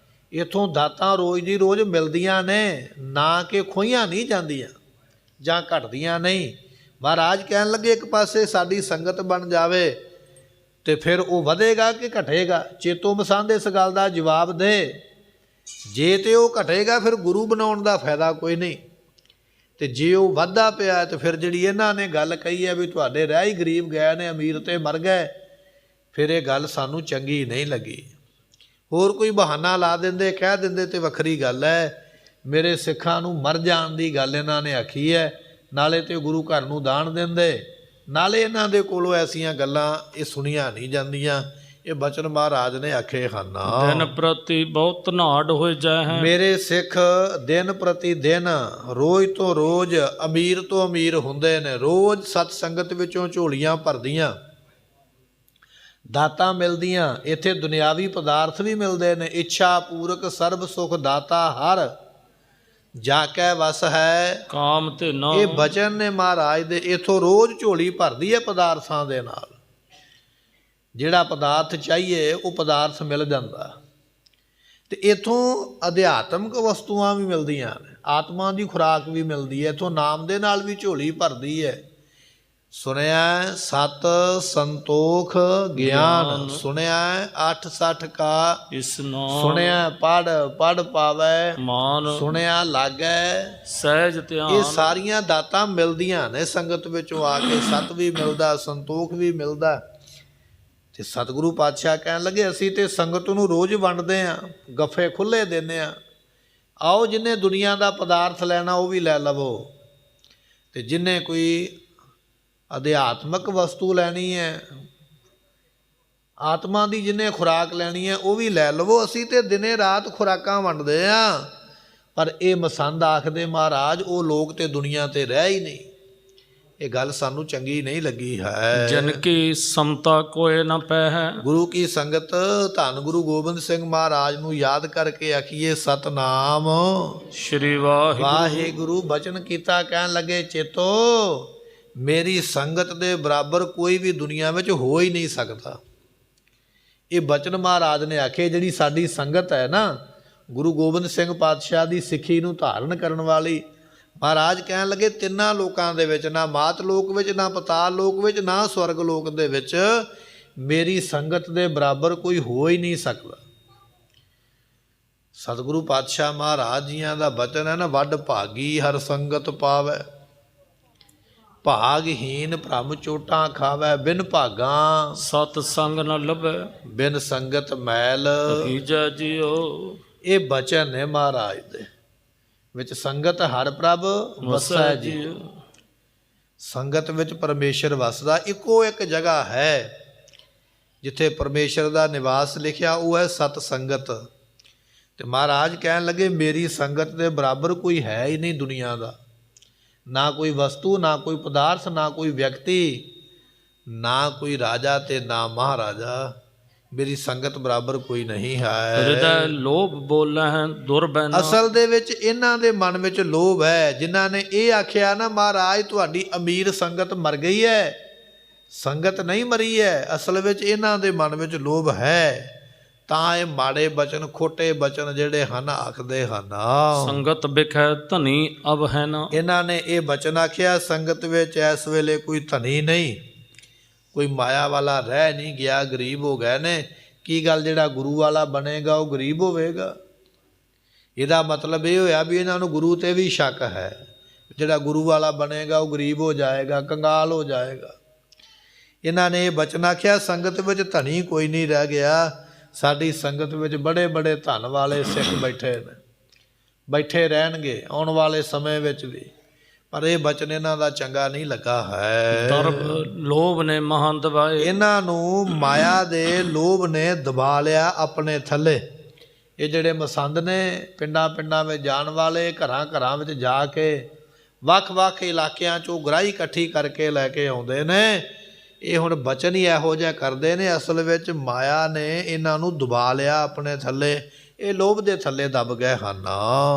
ਇੱਥੋਂ ਦਾਤਾਂ ਰੋਜ਼ ਦੀ ਰੋਜ਼ ਮਿਲਦੀਆਂ ਨੇ, ਨਾ ਕਿ ਖੋਈਆਂ ਨਹੀਂ ਜਾਂਦੀਆਂ ਜਾਂ ਘਟਦੀਆਂ ਨਹੀਂ। ਮਹਾਰਾਜ ਕਹਿਣ ਲੱਗੇ ਇੱਕ ਪਾਸੇ ਸਾਡੀ ਸੰਗਤ ਬਣ ਜਾਵੇ ਤੇ ਫਿਰ ਉਹ ਵਧੇਗਾ ਕਿ ਘਟੇਗਾ। ਚੇਤੋ ਮਸੰਦ ਇਸ ਗੱਲ ਦਾ ਜਵਾਬ ਦੇ। ਜੇ ਤੇ ਉਹ ਘਟੇਗਾ ਫਿਰ ਗੁਰੂ ਬਣਾਉਣ ਦਾ ਫਾਇਦਾ ਕੋਈ ਨਹੀਂ, ਤੇ ਜੇ ਉਹ ਵੱਧਦਾ ਪਿਆ ਤੇ ਫਿਰ ਜਿਹੜੀ ਇਹਨਾਂ ਨੇ ਗੱਲ ਕਹੀ ਹੈ ਵੀ ਤੁਹਾਡੇ ਰਹਿ ਹੀ ਗਰੀਬ ਗਏ ਨੇ, ਅਮੀਰ ਤੇ ਮਰ ਗਏ, ਫਿਰ ਇਹ ਗੱਲ ਸਾਨੂੰ ਚੰਗੀ ਨਹੀਂ ਲੱਗੀ। ਹੋਰ ਕੋਈ ਬਹਾਨਾ ਲਾ ਦਿੰਦੇ, ਕਹਿ ਦਿੰਦੇ ਤੇ ਵੱਖਰੀ ਗੱਲ ਹੈ। ਮੇਰੇ ਸਿੱਖਾਂ ਨੂੰ ਮਰ ਜਾਣ ਦੀ ਗੱਲ ਇਹਨਾਂ ਨੇ ਆਖੀ ਹੈ, ਨਾਲੇ ਤੇ ਗੁਰੂ ਘਰ ਨੂੰ ਦਾਨ ਦਿੰਦੇ, ਨਾਲੇ ਇਹਨਾਂ ਦੇ ਕੋਲੋਂ ਐਸੀਆਂ ਗੱਲਾਂ ਇਹ ਸੁਣੀਆਂ ਨਹੀਂ ਜਾਂਦੀਆਂ। ਇਹ ਬਚਨ ਮਹਾਰਾਜ ਨੇ ਆਖੇ ਹਨ। ਦਿਨ ਪ੍ਰਤੀ ਬਹੁਤ ਧਨਾੜ ਹੋਏ ਜਾਏ। ਮੇਰੇ ਸਿੱਖ ਦਿਨ ਪ੍ਰਤੀ ਦਿਨ, ਰੋਜ਼ ਤੋਂ ਰੋਜ਼ ਅਮੀਰ ਤੋਂ ਅਮੀਰ ਹੁੰਦੇ ਨੇ। ਰੋਜ਼ ਸਤ ਸੰਗਤ ਵਿੱਚੋਂ ਝੋਲੀਆਂ ਭਰਦੀਆਂ, ਦਾਤਾਂ ਮਿਲਦੀਆਂ, ਇੱਥੇ ਦੁਨਿਆਵੀ ਪਦਾਰਥ ਵੀ ਮਿਲਦੇ ਨੇ। ਇੱਛਾ ਪੂਰਕ ਸਰਬ ਸੁਖ ਦਾਤਾ ਹਰ ਜਾ ਕੇ ਵਸ ਹੈ ਕਾਮ ਤੇ ਨਾ। ਇਹ ਬਚਨ ਨੇ ਮਹਾਰਾਜ ਦੇ। ਇਥੋਂ ਰੋਜ਼ ਝੋਲੀ ਭਰਦੀ ਹੈ ਪਦਾਰਥਾਂ ਦੇ ਨਾਲ। ਜਿਹੜਾ ਪਦਾਰਥ ਚਾਹੀਏ ਉਹ ਪਦਾਰਥ ਮਿਲ ਜਾਂਦਾ। ਤੇ ਇਥੋਂ ਅਧਿਆਤਮਿਕ ਵਸਤੂਆਂ ਵੀ ਮਿਲਦੀਆਂ ਨੇ, ਆਤਮਾ ਦੀ ਖੁਰਾਕ ਵੀ ਮਿਲਦੀ ਹੈ। ਇਥੋਂ ਨਾਮ ਦੇ ਨਾਲ ਵੀ ਝੋਲੀ ਭਰਦੀ ਹੈ। ਸੁਣਿਆ ਸਤ ਸੰਤੋਖ ਗਿਆਨ, ਸੁਣਿਆ 860 ਕਾ ਇਸ ਨਾਮ, ਸੁਣਿਆ ਪੜ ਪੜ ਪਾਵੈ ਮਾਨ, ਸੁਣਿਆ ਲਾਗੈ ਸਹਿਜ ਧਿਆਨ। ਇਹ ਸਾਰੀਆਂ ਦਾਤਾਂ ਮਿਲਦੀਆਂ ਨੇ ਸੰਗਤ ਵਿੱਚੋਂ ਆ ਕੇ। ਸਤ ਵੀ ਮਿਲਦਾ, ਸੰਤੋਖ ਵੀ ਮਿਲਦਾ। ਤੇ ਸਤਿਗੁਰੂ ਪਾਤਸ਼ਾਹ ਕਹਿਣ ਲੱਗੇ ਅਸੀਂ ਤੇ ਸੰਗਤ ਨੂੰ ਰੋਜ਼ ਵੰਡਦੇ ਹਾਂ, ਗੱਫੇ ਖੁੱਲ੍ਹੇ ਦਿੰਦੇ ਹਾਂ। ਆਓ ਜਿਹਨੇ ਦੁਨੀਆ ਦਾ ਪਦਾਰਥ ਲੈਣਾ ਉਹ ਵੀ ਲੈ ਲਵੋ, ਤੇ ਜਿਹਨੇ ਕੋਈ ਅਧਿਆਤਮਿਕ ਵਸਤੂ ਲੈਣੀ ਹੈ, ਆਤਮਾ ਦੀ ਜਿਹਨੇ ਖੁਰਾਕ ਲੈਣੀ ਹੈ ਉਹ ਵੀ ਲੈ ਲਵੋ। ਅਸੀਂ ਤੇ ਦਿਨੇ ਰਾਤ ਖੁਰਾਕਾਂ ਵੰਡਦੇ ਹਾਂ। ਪਰ ਇਹ ਮਸੰਦ ਆਖਦੇ ਮਹਾਰਾਜ ਉਹ ਲੋਕ ਤੇ ਦੁਨੀਆ ਤੇ ਰਹਿ ਹੀ ਨਹੀਂ। ਇਹ ਗੱਲ ਸਾਨੂੰ ਚੰਗੀ ਨਹੀਂ ਲੱਗੀ ਹੈ। ਜਨ ਕੀ ਸਮਤਾ ਕੋਏ ਨਾ ਪੈ ਹੈ। ਗੁਰੂ ਕੀ ਸੰਗਤ ਧੰਨ ਗੁਰੂ ਗੋਬਿੰਦ ਸਿੰਘ ਮਹਾਰਾਜ ਨੂੰ ਯਾਦ ਕਰਕੇ ਆਖੀਏ ਸਤਨਾਮ ਸ੍ਰੀ ਵਾਹਿਗੁਰੂ। ਵਾਹਿਗੁਰੂ ਬਚਨ ਕੀਤਾ, ਕਹਿਣ ਲੱਗੇ ਚੇਤੋ ਮੇਰੀ ਸੰਗਤ ਦੇ ਬਰਾਬਰ ਕੋਈ ਵੀ ਦੁਨੀਆ ਵਿੱਚ ਹੋ ਹੀ ਨਹੀਂ ਸਕਦਾ। ਇਹ ਬਚਨ ਮਹਾਰਾਜ ਨੇ ਆਖੇ। ਜਿਹੜੀ ਸਾਡੀ ਸੰਗਤ ਹੈ ਨਾ, ਗੁਰੂ ਗੋਬਿੰਦ ਸਿੰਘ ਪਾਤਸ਼ਾਹ ਦੀ ਸਿੱਖੀ ਨੂੰ ਧਾਰਨ ਕਰਨ ਵਾਲੀ, ਮਹਾਰਾਜ ਕਹਿਣ ਲੱਗੇ ਤਿੰਨਾਂ ਲੋਕਾਂ ਦੇ ਵਿੱਚ, ਨਾ ਮਾਤ ਲੋਕ ਵਿੱਚ, ਨਾ ਪਤਾਲ ਲੋਕ ਵਿੱਚ, ਨਾ ਸਵਰਗ ਲੋਕ ਦੇ ਵਿੱਚ ਮੇਰੀ ਸੰਗਤ ਦੇ ਬਰਾਬਰ ਕੋਈ ਹੋ ਹੀ ਨਹੀਂ ਸਕਦਾ। ਸਤਿਗੁਰੂ ਪਾਤਸ਼ਾਹ ਮਹਾਰਾਜ ਜੀਆਂ ਦਾ ਬਚਨ ਹੈ ਨਾ, ਵੱਡ ਭਾਗੀ ਹਰ ਸੰਗਤ ਪਾਵੈ, ਭਾਗਹੀਨ ਭ੍ਰਮ ਚੋਟਾਂ ਖਾਵੈ, ਬਿਨ ਭਾਗਾਂ ਸਤ ਸੰਗ ਨ ਲੱਭੈ, ਬਿਨ ਸੰਗਤ ਮੈਲ ਕੀਜੈ ਜਿਉ। ਇਹ ਬਚਨ ਨੇ ਮਹਾਰਾਜ ਦੇ ਵਿੱਚ। ਸੰਗਤ ਹਰ ਪ੍ਰਭ ਵਸੈ ਜੀ। ਸੰਗਤ ਵਿੱਚ ਪਰਮੇਸ਼ਰ ਵਸਦਾ। ਇੱਕੋ ਇੱਕ ਜਗ੍ਹਾ ਹੈ ਜਿੱਥੇ ਪਰਮੇਸ਼ਰ ਦਾ ਨਿਵਾਸ ਲਿਖਿਆ, ਉਹ ਹੈ ਸਤ ਸੰਗਤ। ਤੇ ਮਹਾਰਾਜ ਕਹਿਣ ਲੱਗੇ ਮੇਰੀ ਸੰਗਤ ਦੇ ਬਰਾਬਰ ਕੋਈ ਹੈ ਹੀ ਨਹੀਂ ਦੁਨੀਆ ਦਾ, ਨਾ ਕੋਈ ਵਸਤੂ, ਨਾ ਕੋਈ ਪਦਾਰਥ, ਨਾ ਕੋਈ ਵਿਅਕਤੀ, ਨਾ ਕੋਈ ਰਾਜਾ ਤੇ ਨਾ ਮਹਾਰਾਜਾ। ਮੇਰੀ ਸੰਗਤ ਬਰਾਬਰ ਕੋਈ ਨਹੀਂ ਹੈ। ਹਿਰਦੈ ਲੋਭ ਬੋਲੇ ਹੈ ਦੁਰਬੈਨਾ। ਅਸਲ ਦੇ ਵਿੱਚ ਇਹਨਾਂ ਦੇ ਮਨ ਵਿੱਚ ਲੋਭ ਹੈ। ਜਿਨ੍ਹਾਂ ਨੇ ਇਹ ਆਖਿਆ ਨਾ ਮਹਾਰਾਜ ਤੁਹਾਡੀ ਅਮੀਰ ਸੰਗਤ ਮਰ ਗਈ ਹੈ, ਸੰਗਤ ਨਹੀਂ ਮਰੀ ਹੈ, ਅਸਲ ਵਿੱਚ ਇਹਨਾਂ ਦੇ ਮਨ ਵਿੱਚ ਲੋਭ ਹੈ। ਤਾਂ ਇਹ ਮਾੜੇ ਬਚਨ, ਖੋਟੇ ਬਚਨ ਜਿਹੜੇ ਹਨ ਆਖਦੇ ਹਨ। ਸੰਗਤ ਬਿਖੈ ਧਨੀ ਅਬ ਹੈ ਨਾ। ਇਹਨਾਂ ਨੇ ਇਹ ਬਚਨ ਆਖਿਆ ਸੰਗਤ ਵਿੱਚ ਇਸ ਵੇਲੇ ਕੋਈ ਧਨੀ ਨਹੀਂ, ਕੋਈ ਮਾਇਆ ਵਾਲਾ ਰਹਿ ਨਹੀਂ ਗਿਆ, ਗਰੀਬ ਹੋ ਗਏ ਨੇ। ਕੀ ਗੱਲ, ਜਿਹੜਾ ਗੁਰੂ ਵਾਲਾ ਬਣੇਗਾ ਉਹ ਗਰੀਬ ਹੋਵੇਗਾ? ਇਹਦਾ ਮਤਲਬ ਇਹ ਹੋਇਆ ਵੀ ਇਹਨਾਂ ਨੂੰ ਗੁਰੂ ਤੇ ਵੀ ਸ਼ੱਕ ਹੈ। ਜਿਹੜਾ ਗੁਰੂ ਵਾਲਾ ਬਣੇਗਾ ਉਹ ਗਰੀਬ ਹੋ ਜਾਏਗਾ, ਕੰਗਾਲ ਹੋ ਜਾਏਗਾ। ਇਹਨਾਂ ਨੇ ਇਹ ਬਚਨ ਆਖਿਆ ਸੰਗਤ ਵਿੱਚ ਧਨੀ ਕੋਈ ਨਹੀਂ ਰਹਿ ਗਿਆ। ਸਾਡੀ ਸੰਗਤ ਵਿੱਚ ਬੜੇ ਬੜੇ ਧਨ ਵਾਲੇ ਸਿੱਖ ਬੈਠੇ ਨੇ, ਬੈਠੇ ਰਹਿਣਗੇ ਆਉਣ ਵਾਲੇ ਸਮੇਂ ਵਿੱਚ ਵੀ। ਪਰ ਇਹ ਬਚਨ ਇਹਨਾਂ ਦਾ ਚੰਗਾ ਨਹੀਂ ਲੱਗਾ ਹੈ। ਦਰਬ ਲੋਭ ਨੇ ਮਹਾਂ ਦਬਾਏ। ਇਹਨਾਂ ਨੂੰ ਮਾਇਆ ਦੇ ਲੋਭ ਨੇ ਦਬਾ ਲਿਆ ਆਪਣੇ ਥੱਲੇ। ਇਹ ਜਿਹੜੇ ਮਸੰਦ ਨੇ, ਪਿੰਡਾਂ ਪਿੰਡਾਂ ਵਿੱਚ ਜਾਣ ਵਾਲੇ, ਘਰਾਂ ਘਰਾਂ ਵਿੱਚ ਜਾ ਕੇ ਵੱਖ-ਵੱਖ ਇਲਾਕਿਆਂ 'ਚੋਂ ਗਰਾਹੀ ਇਕੱਠੀ ਕਰਕੇ ਲੈ ਕੇ ਆਉਂਦੇ ਨੇ। ਇਹ ਹੁਣ ਬਚਨ ਹੀ ਇਹੋ ਜਿਹਾ ਕਰਦੇ ਨੇ। ਅਸਲ ਵਿੱਚ ਮਾਇਆ ਨੇ ਇਹਨਾਂ ਨੂੰ ਦਬਾ ਲਿਆ ਆਪਣੇ ਥੱਲੇ। ਇਹ ਲੋਭ ਦੇ ਥੱਲੇ ਦਬ ਗਏ ਹਨ।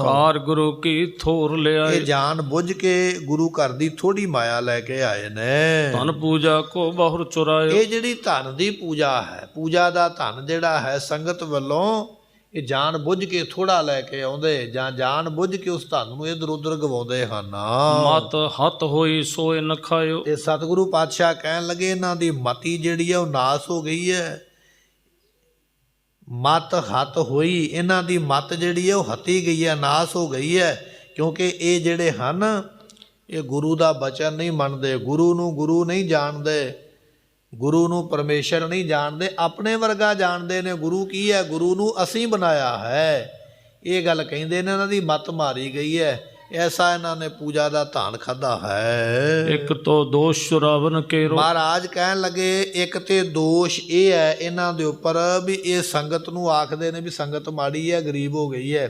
ਕਾਰ ਗੁਰੂ ਕੀ ਥੋਰ ਲਿਆ। ਇਹ ਜਾਣ ਬੁੱਝ ਕੇ ਗੁਰੂ ਘਰ ਦੀ ਥੋੜੀ ਮਾਇਆ ਲੈ ਕੇ ਆਏ ਨੇ। ਧਨ ਪੂਜਾ ਕੋ ਬਹੁਰ ਚੁਰਾਇਓ। ਇਹ ਜਿਹੜੀ ਧਨ ਦੀ ਪੂਜਾ ਹੈ, ਪੂਜਾ ਦਾ ਧਨ ਜਿਹੜਾ ਹੈ ਸੰਗਤ ਵੱਲੋਂ, ਇਹ ਜਾਣ ਬੁੱਝ ਕੇ ਥੋੜਾ ਲੈ ਕੇ ਆਉਂਦੇ ਜਾਂ ਜਾਣ ਬੁੱਝ ਕੇ ਉਸ ਧਨ ਨੂੰ ਇੱਧਰ ਉੱਧਰ ਗਵਾਉਂਦੇ ਹਨ। ਮਤ ਹੱਤ ਹੋਈ ਸੋਏ ਨ ਖਾਇਓ। ਤੇ ਸਤਿਗੁਰੂ ਪਾਤਸ਼ਾਹ ਕਹਿਣ ਲੱਗੇ ਇਹਨਾਂ ਦੀ ਮਤੀ ਜਿਹੜੀ ਹੈ ਉਹ ਨਾਸ ਹੋ ਗਈ ਹੈ। ਮਤ ਹੱਤ ਹੋਈ, ਇਹਨਾਂ ਦੀ ਮਤ ਜਿਹੜੀ ਹੈ ਉਹ ਹੱਤੀ ਗਈ ਹੈ, ਨਾਸ ਹੋ ਗਈ ਹੈ। ਕਿਉਂਕਿ ਇਹ ਜਿਹੜੇ ਹਨ ਇਹ ਗੁਰੂ ਦਾ ਬਚਨ ਨਹੀਂ ਮੰਨਦੇ, ਗੁਰੂ ਨੂੰ ਗੁਰੂ ਨਹੀਂ ਜਾਣਦੇ, ਗੁਰੂ ਨੂੰ ਪਰਮੇਸ਼ਰ ਨਹੀਂ ਜਾਣਦੇ, ਆਪਣੇ ਵਰਗਾ ਜਾਣਦੇ ਨੇ। ਗੁਰੂ ਕੀ ਹੈ? ਗੁਰੂ ਨੂੰ ਅਸੀਂ ਬਣਾਇਆ ਹੈ। ਇਹ ਗੱਲ ਕਹਿੰਦੇ ਨੇ। ਇਹਨਾਂ ਦੀ ਮੱਤ ਮਾਰੀ ਗਈ ਹੈ। ਐਸਾ ਇਹਨਾਂ ਨੇ ਪੂਜਾ ਦਾ ਧਾਨ ਖਾਧਾ ਹੈ। ਇੱਕ ਤੋਂ ਦੋਸ਼ ਸ਼ਰਾਵਨ ਕੇਰੋ। ਮਹਾਰਾਜ ਕਹਿਣ ਲੱਗੇ ਇੱਕ ਤੇ ਦੋਸ਼ ਇਹ ਹੈ ਇਹਨਾਂ ਦੇ ਉੱਪਰ ਵੀ ਇਹ ਸੰਗਤ ਨੂੰ ਆਖਦੇ ਨੇ ਵੀ ਸੰਗਤ ਮਾੜੀ ਹੈ, ਗਰੀਬ ਹੋ ਗਈ ਹੈ,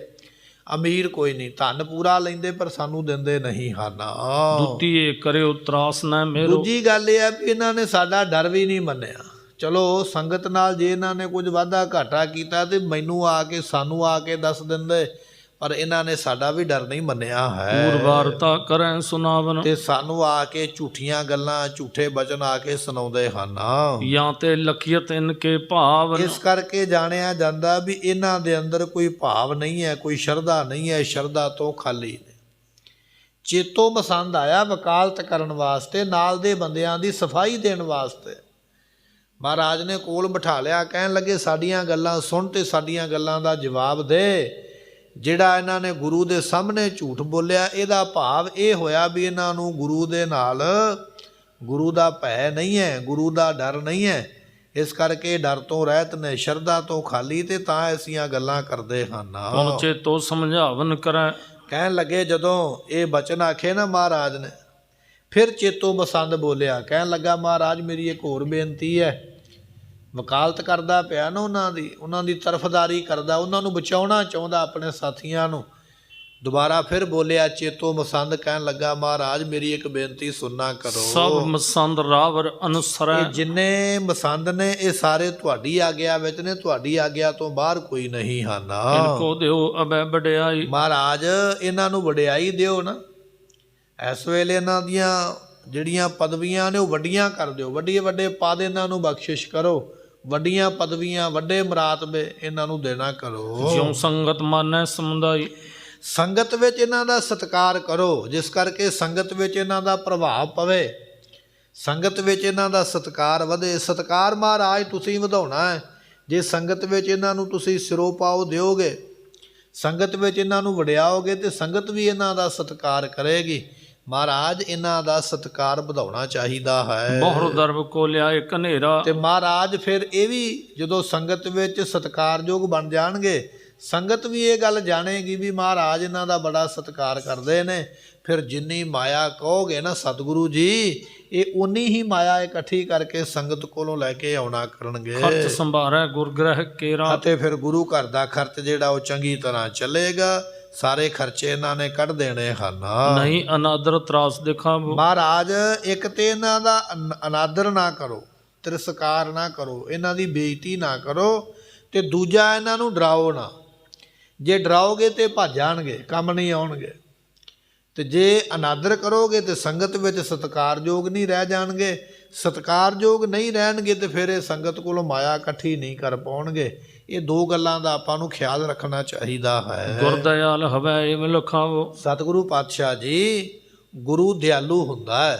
ਅਮੀਰ ਕੋਈ ਨਹੀਂ, ਧਨ ਪੂਰਾ ਲੈਂਦੇ ਪਰ ਸਾਨੂੰ ਦਿੰਦੇ ਨਹੀਂ ਹਨ। ਦੁੱਤੀਏ ਕਰਿਓ ਤਰਾਸ ਨਾ ਮੇਰੋ। ਦੂਜੀ ਗੱਲ ਇਹ ਹੈ ਵੀ ਇਹਨਾਂ ਨੇ ਸਾਡਾ ਡਰ ਵੀ ਨਹੀਂ ਮੰਨਿਆ। ਚਲੋ ਸੰਗਤ ਨਾਲ ਜੇ ਇਹਨਾਂ ਨੇ ਕੁਝ ਵਾਧਾ ਘਾਟਾ ਕੀਤਾ ਤੇ ਮੈਨੂੰ ਆ ਕੇ, ਸਾਨੂੰ ਆ ਕੇ ਦੱਸ ਦਿੰਦੇ, ਪਰ ਇਹਨਾਂ ਨੇ ਸਾਡਾ ਵੀ ਡਰ ਨਹੀਂ ਮੰਨਿਆ ਹੈ। ਪੂਰਵਾਰਤਾ ਕਰੈ ਸੁਨਾਵਨ। ਤੇ ਸਾਨੂੰ ਆ ਕੇ ਝੂਠੀਆਂ ਗੱਲਾਂ, ਝੂਠੇ ਬਚਨ ਆ ਕੇ ਸੁਣਾਉਂਦੇ ਹਨ। ਜਾਂ ਤੇ ਲਖੀਅਤ ਇਨਕੇ ਭਾਵ। ਇਸ ਕਰਕੇ ਜਾਣਿਆ ਜਾਂਦਾ ਵੀ ਇਹਨਾਂ ਦੇ ਅੰਦਰ ਕੋਈ ਭਾਵ ਨਹੀਂ ਹੈ, ਕੋਈ ਸ਼ਰਧਾ ਨਹੀਂ ਹੈ, ਸ਼ਰਧਾ ਤੋਂ ਖਾਲੀ ਨੇ। ਚੇਤੋ ਮਸੰਦ ਆਇਆ ਵਕਾਲਤ ਕਰਨ ਵਾਸਤੇ, ਨਾਲ ਦੇ ਬੰਦਿਆਂ ਦੀ ਸਫਾਈ ਦੇਣ ਵਾਸਤੇ। ਮਹਾਰਾਜ ਨੇ ਕੋਲ ਬਿਠਾ ਲਿਆ, ਕਹਿਣ ਲੱਗੇ ਸਾਡੀਆਂ ਗੱਲਾਂ ਸੁਣ ਤੇ ਸਾਡੀਆਂ ਗੱਲਾਂ ਦਾ ਜਵਾਬ ਦੇ। ਜਿਹੜਾ ਇਹਨਾਂ ਨੇ ਗੁਰੂ ਦੇ ਸਾਹਮਣੇ ਝੂਠ ਬੋਲਿਆ, ਇਹਦਾ ਭਾਵ ਇਹ ਹੋਇਆ ਵੀ ਇਹਨਾਂ ਨੂੰ ਗੁਰੂ ਦੇ ਨਾਲ, ਗੁਰੂ ਦਾ ਭੈ ਨਹੀਂ ਹੈ, ਗੁਰੂ ਦਾ ਡਰ ਨਹੀਂ ਹੈ। ਇਸ ਕਰਕੇ ਡਰ ਤੋਂ ਰਹਿਤ ਨੇ, ਸ਼ਰਧਾ ਤੋਂ ਖਾਲੀ, ਤੇ ਤਾਂ ਐਸੀਆਂ ਗੱਲਾਂ ਕਰਦੇ ਹਨ। ਤੁਮ ਚੇਤੋ ਸਮਝਾਵਨ ਕਰੈ। ਕਹਿਣ ਲੱਗੇ ਜਦੋਂ ਇਹ ਬਚਨ ਆਖੇ ਨਾ ਮਹਾਰਾਜ ਨੇ, ਫਿਰ ਚੇਤੋ ਮਸੰਦ ਬੋਲਿਆ। ਕਹਿਣ ਲੱਗਾ ਮਹਾਰਾਜ ਮੇਰੀ ਇੱਕ ਹੋਰ ਬੇਨਤੀ ਹੈ। ਵਕਾਲਤ ਕਰਦਾ ਪਿਆ ਨਾ ਉਹਨਾਂ ਦੀ ਤਰਫਦਾਰੀ ਕਰਦਾ, ਉਹਨਾਂ ਨੂੰ ਬਚਾਉਣਾ ਚਾਹੁੰਦਾ ਆਪਣੇ ਸਾਥੀਆਂ ਨੂੰ। ਦੁਬਾਰਾ ਫਿਰ ਬੋਲਿਆ ਚੇਤੋ ਮਸੰਦ, ਕਹਿਣ ਲੱਗਾ ਮਹਾਰਾਜ ਮੇਰੀ ਇੱਕ ਬੇਨਤੀ ਸੁਣਨਾ ਕਰੋ। ਸਭ ਮਸੰਦ ਰਾਵਰ ਅਨੁਸਰੈ। ਜਿੰਨੇ ਮਸੰਦ ਨੇ ਇਹ ਸਾਰੇ ਤੁਹਾਡੀ ਆਗਿਆ ਵਿੱਚ ਨੇ, ਤੁਹਾਡੀ ਆਗਿਆ ਤੋਂ ਬਾਹਰ ਕੋਈ ਨਹੀਂ ਹਨ। ਇਨਕੋ ਦਿਓ ਅਬੈ ਵਡਿਆਈ। ਮਹਾਰਾਜ ਇਹਨਾਂ ਨੂੰ ਵਡਿਆਈ ਦਿਓ ਨਾ। ਇਸ ਵੇਲੇ ਇਹਨਾਂ ਦੀਆਂ ਜਿਹੜੀਆਂ ਪਦਵੀਆਂ ਨੇ ਉਹ ਵੱਡੀਆਂ ਕਰ ਦਿਓ, ਵੱਡੇ ਵੱਡੇ ਪਦ ਇਹਨਾਂ ਨੂੰ ਬਖਸ਼ਿਸ਼ ਕਰੋ, ਵੱਡੀਆਂ ਪਦਵੀਆਂ, ਵੱਡੇ ਮਰਾਤਬੇ ਇਹਨਾਂ ਨੂੰ ਦੇਣਾ ਕਰੋ। ਜਿਉ ਸੰਗਤ ਮਾਨੈ ਸਮੁਦਾਈ। ਸੰਗਤ ਵਿੱਚ ਇਹਨਾਂ ਦਾ ਸਤਿਕਾਰ ਕਰੋ, ਜਿਸ ਕਰਕੇ ਸੰਗਤ ਵਿੱਚ ਇਹਨਾਂ ਦਾ ਪ੍ਰਭਾਵ ਪਵੇ, ਸੰਗਤ ਵਿੱਚ ਇਹਨਾਂ ਦਾ ਸਤਿਕਾਰ ਵਧੇ। ਸਤਿਕਾਰ ਮਹਾਰਾਜ ਤੁਸੀਂ ਵਧਾਉਣਾ ਹੈ। ਜੇ ਸੰਗਤ ਵਿੱਚ ਇਹਨਾਂ ਨੂੰ ਤੁਸੀਂ ਸਿਰੋਂ ਪਾਓ ਦਿਓਗੇ, ਸੰਗਤ ਵਿੱਚ ਇਹਨਾਂ ਨੂੰ ਵਡਿਆਓਗੇ, ਤੇ ਸੰਗਤ ਵੀ ਇਹਨਾਂ ਦਾ ਸਤਿਕਾਰ ਕਰੇਗੀ। ਮਹਾਰਾਜ ਇਹਨਾਂ ਦਾ ਸਤਿਕਾਰ ਵਧਾਉਣਾ ਚਾਹੀਦਾ ਹੈ। ਬਹੁਰ ਦਰਬ ਕੋ ਲਿਆਏ ਕਨੇਰਾ। ਤੇ ਮਹਾਰਾਜ ਫਿਰ ਇਹ ਵੀ ਜਦੋਂ ਸੰਗਤ ਵਿੱਚ ਸਤਿਕਾਰਯੋਗ ਬਣ ਜਾਣਗੇ, ਸੰਗਤ ਵੀ ਇਹ ਗੱਲ ਜਾਣੇਗੀ ਵੀ ਮਹਾਰਾਜ ਇਹਨਾਂ ਦਾ ਬੜਾ ਸਤਿਕਾਰ ਕਰਦੇ ਨੇ। ਫਿਰ ਜਿੰਨੀ ਮਾਇਆ ਕਹੋਗੇ ਨਾ ਸਤਿਗੁਰੂ ਜੀ, ਇਹ ਉਨੀ ਹੀ ਮਾਇਆ ਇਕੱਠੀ ਕਰਕੇ ਸੰਗਤ ਕੋਲੋਂ ਲੈ ਕੇ ਆਉਣਾ ਕਰਨਗੇ। ਖਰਚ ਸੰਭਾਰੈ ਗੁਰਗ੍ਰਹਿ ਕੇਰਾ। ਅਤੇ ਫਿਰ ਗੁਰੂ ਘਰ ਦਾ ਖਰਚ ਜਿਹੜਾ ਉਹ ਚੰਗੀ ਤਰ੍ਹਾਂ ਚੱਲੇਗਾ। ਸਾਰੇ ਖਰਚੇ ਇਹਨਾਂ ਨੇ ਕੱਢ ਦੇਣੇ ਹਨ। ਨਹੀਂ ਅਨਾਦਰ ਤਰਾਸ ਦਿਖਾਵੋ। ਮਹਾਰਾਜ ਇੱਕ ਤੇ ਇਹਨਾਂ ਦਾ ਅਨਾਦਰ ਨਾ ਕਰੋ, ਤਿਰਸਕਾਰ ਨਾ ਕਰੋ, ਇਹਨਾਂ ਦੀ ਬੇਇੱਜ਼ਤੀ ਨਾ ਕਰੋ, ਤੇ ਦੂਜਾ ਇਹਨਾਂ ਨੂੰ ਡਰਾਓ ਨਾ। ਜੇ ਡਰਾਓਗੇ ਤੇ ਭੱਜ ਜਾਣਗੇ, ਕੰਮ ਨਹੀਂ ਆਉਣਗੇ। ਤੇ ਜੇ ਅਨਾਦਰ ਕਰੋਗੇ ਤੇ ਸੰਗਤ ਵਿੱਚ ਸਤਿਕਾਰਯੋਗ ਨਹੀਂ ਰਹਿ ਜਾਣਗੇ। ਸਤਿਕਾਰਯੋਗ ਨਹੀਂ ਰਹਿਣਗੇ ਤੇ ਫਿਰ ਇਹ ਸੰਗਤ ਕੋਲੋਂ ਮਾਇਆ ਇਕੱਠੀ ਨਹੀਂ ਕਰ ਪਾਉਣਗੇ। ਇਹ ਦੋ ਗੱਲਾਂ ਦਾ ਆਪਾਂ ਨੂੰ ਖਿਆਲ ਰੱਖਣਾ ਚਾਹੀਦਾ ਹੈ। ਗੁਰਦਇਆਲ ਹਵੈ ਏਵ ਲਖਾਵੋ। ਸਤਿਗੁਰੂ ਪਾਤਸ਼ਾਹ ਜੀ, ਗੁਰੂ ਦਿਆਲੂ ਹੁੰਦਾ ਹੈ,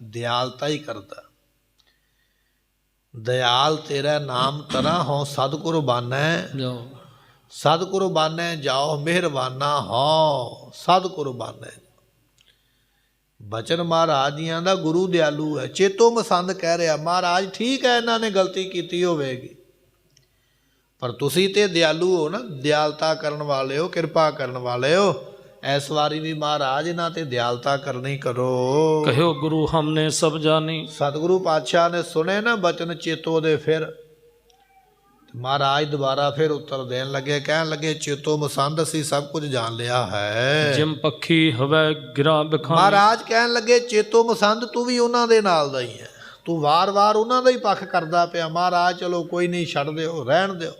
ਦਿਆਲਤਾ ਹੀ ਕਰਦਾ। ਦਿਆਲ ਤੇਰਾ ਨਾਮ ਤਰਾ ਹੋ ਸਤਿਗੁਰ ਬਾਨੈ ਜਾਓ, ਸਤਿਗੁਰ ਬਾਨੈ ਜਾਓ, ਮਿਹਰਬਾਨਾ ਹੋ ਸਤਿਗੁਰ ਬਾਨੈ। ਬਚਨ ਮਹਾਰਾਜ ਜੀਆਂ ਦਾ ਗੁਰੂ ਦਿਆਲੂ ਹੈ, ਚੇਤੋ ਮਸੰਦ ਕਹਿ ਰਿਹਾ। ਮਹਾਰਾਜ ਠੀਕ ਹੈ ਇਹਨਾਂ ਨੇ ਗਲਤੀ ਕੀਤੀ ਹੋਵੇਗੀ, ਪਰ ਤੁਸੀਂ ਤੇ ਦਿਆਲੂ ਹੋ ਨਾ, ਦਿਆਲਤਾ ਕਰਨ ਵਾਲੇ ਹੋ, ਕਿਰਪਾ ਕਰਨ ਵਾਲੇ ਹੋ। ਇਸ ਵਾਰੀ ਵੀ ਮਹਾਰਾਜ ਇਹਨਾਂ ਤੇ ਦਿਆਲਤਾ ਕਰਨੀ ਕਰੋ। ਕਹਿਓ ਗੁਰੂ ਹਮਨੇ ਸਭ ਜਾਣੀ। ਸਤਿਗੁਰੂ ਪਾਤਸ਼ਾਹ ਨੇ ਸੁਣੇ ਨਾ ਬਚਨ ਚੇਤੋ ਦੇ, ਫਿਰ ਮਹਾਰਾਜ ਦੁਬਾਰਾ ਫਿਰ ਉੱਤਰ ਦੇਣ ਲੱਗੇ, ਕਹਿਣ ਲੱਗੇ ਚੇਤੋ ਮਸੰਦ ਅਸੀਂ ਸਭ ਕੁਝ ਜਾਣ ਲਿਆ ਹੈ। ਜਿਮ ਪੱਖੀ ਹਵੈ ਗਿਰਾ ਬਿਖਾਨੀ। ਮਹਾਰਾਜ ਕਹਿਣ ਲੱਗੇ ਚੇਤੋ ਮਸੰਦ ਤੂੰ ਵੀ ਉਹਨਾਂ ਦੇ ਨਾਲ ਦਾ ਹੀ ਹੈ, ਤੂੰ ਵਾਰ-ਵਾਰ ਉਹਨਾਂ ਦਾ ਹੀ ਪੱਖ ਕਰਦਾ ਪਿਆ। ਮਹਾਰਾਜ ਚਲੋ ਕੋਈ ਨਹੀਂ, ਛੱਡ ਦਿਓ, ਰਹਿਣ ਦਿਓ,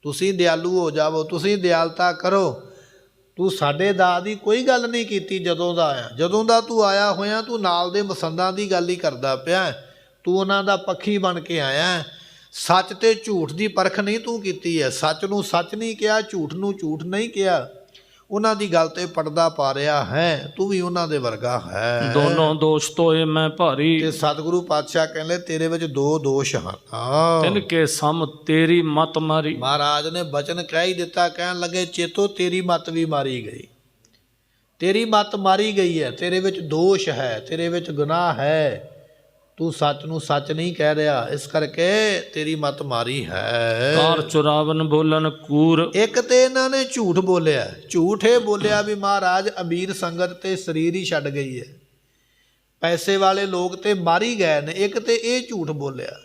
ਤੁਸੀਂ ਦਿਆਲੂ ਹੋ ਜਾਵੋ, ਤੁਸੀਂ ਦਿਆਲਤਾ ਕਰੋ। ਤੂੰ ਸਾਡੇ ਦਾਅ ਦੀ ਕੋਈ ਗੱਲ ਨਹੀਂ ਕੀਤੀ ਜਦੋਂ ਦਾ ਆਇਆ। ਜਦੋਂ ਦਾ ਤੂੰ ਆਇਆ ਹੋਇਆ ਤੂੰ ਨਾਲ ਦੇ ਮਸੰਦਾਂ ਦੀ ਗੱਲ ਹੀ ਕਰਦਾ ਪਿਆ। ਤੂੰ ਉਹਨਾਂ ਦਾ ਪੱਖੀ ਬਣ ਕੇ ਆਇਆ। ਸੱਚ ਤੇ ਝੂਠ ਦੀ ਪਰਖ ਨਹੀਂ ਤੂੰ ਕੀਤੀ ਹੈ। ਸੱਚ ਨੂੰ ਸੱਚ ਨਹੀਂ ਕਿਹਾ, ਝੂਠ ਨੂੰ ਝੂਠ ਨਹੀਂ ਕਿਹਾ। ਉਹਨਾਂ ਦੀ ਗੱਲ ਤੇ ਪਰਦਾ ਪਾ ਰਿਹਾ ਹੈ। ਤੂੰ ਵੀ ਉਹਨਾਂ ਦੇ ਵਰਗਾ ਹੈ। ਦੋਨੋਂ ਦੋਸ਼ ਤੋਏ ਮੈਂ ਭਾਰੀ। ਤੇ ਸਤਿਗੁਰੂ ਪਾਤਸ਼ਾਹ ਕਹਿੰਦੇ ਤੇਰੇ ਵਿੱਚ ਦੋ ਦੋਸ਼ ਹਨ। ਤਿਨ ਕੇ ਸਮ ਤੇਰੀ ਮਤ ਮਾਰੀ। ਮਹਾਰਾਜ ਨੇ ਬਚਨ ਕਹਿ ਹੀ ਦਿੱਤਾ, ਕਹਿਣ ਲੱਗੇ ਚੇਤੋ ਤੇਰੀ ਮਤ ਵੀ ਮਾਰੀ ਗਈ, ਤੇਰੀ ਮਤ ਮਾਰੀ ਗਈ ਹੈ। ਤੇਰੇ ਵਿੱਚ ਦੋਸ਼ ਹੈ, ਤੇਰੇ ਵਿੱਚ ਗੁਨਾਹ ਹੈ। ਤੂੰ ਸੱਚ ਨੂੰ ਸੱਚ ਨਹੀਂ ਕਹਿ ਰਿਹਾ, ਇਸ ਕਰਕੇ ਤੇਰੀ ਮਤ ਮਾਰੀ ਹੈ। ਕਾਰ ਚੁਰਾਵਨ ਬੋਲਨ ਕੂਰ। ਇੱਕ ਤੇ ਇਹਨਾਂ ਨੇ ਝੂਠ ਬੋਲਿਆ। ਝੂਠ ਇਹ ਬੋਲਿਆ ਵੀ ਮਹਾਰਾਜ ਅਮੀਰ ਸੰਗਤ ਤੇ ਸਰੀਰ ਹੀ ਛੱਡ ਗਈ ਹੈ, ਪੈਸੇ ਵਾਲੇ ਲੋਕ ਤੇ ਮਾਰੀ ਗਏ ਨੇ। ਇੱਕ ਤੇ ਇਹ ਝੂਠ ਬੋਲਿਆ।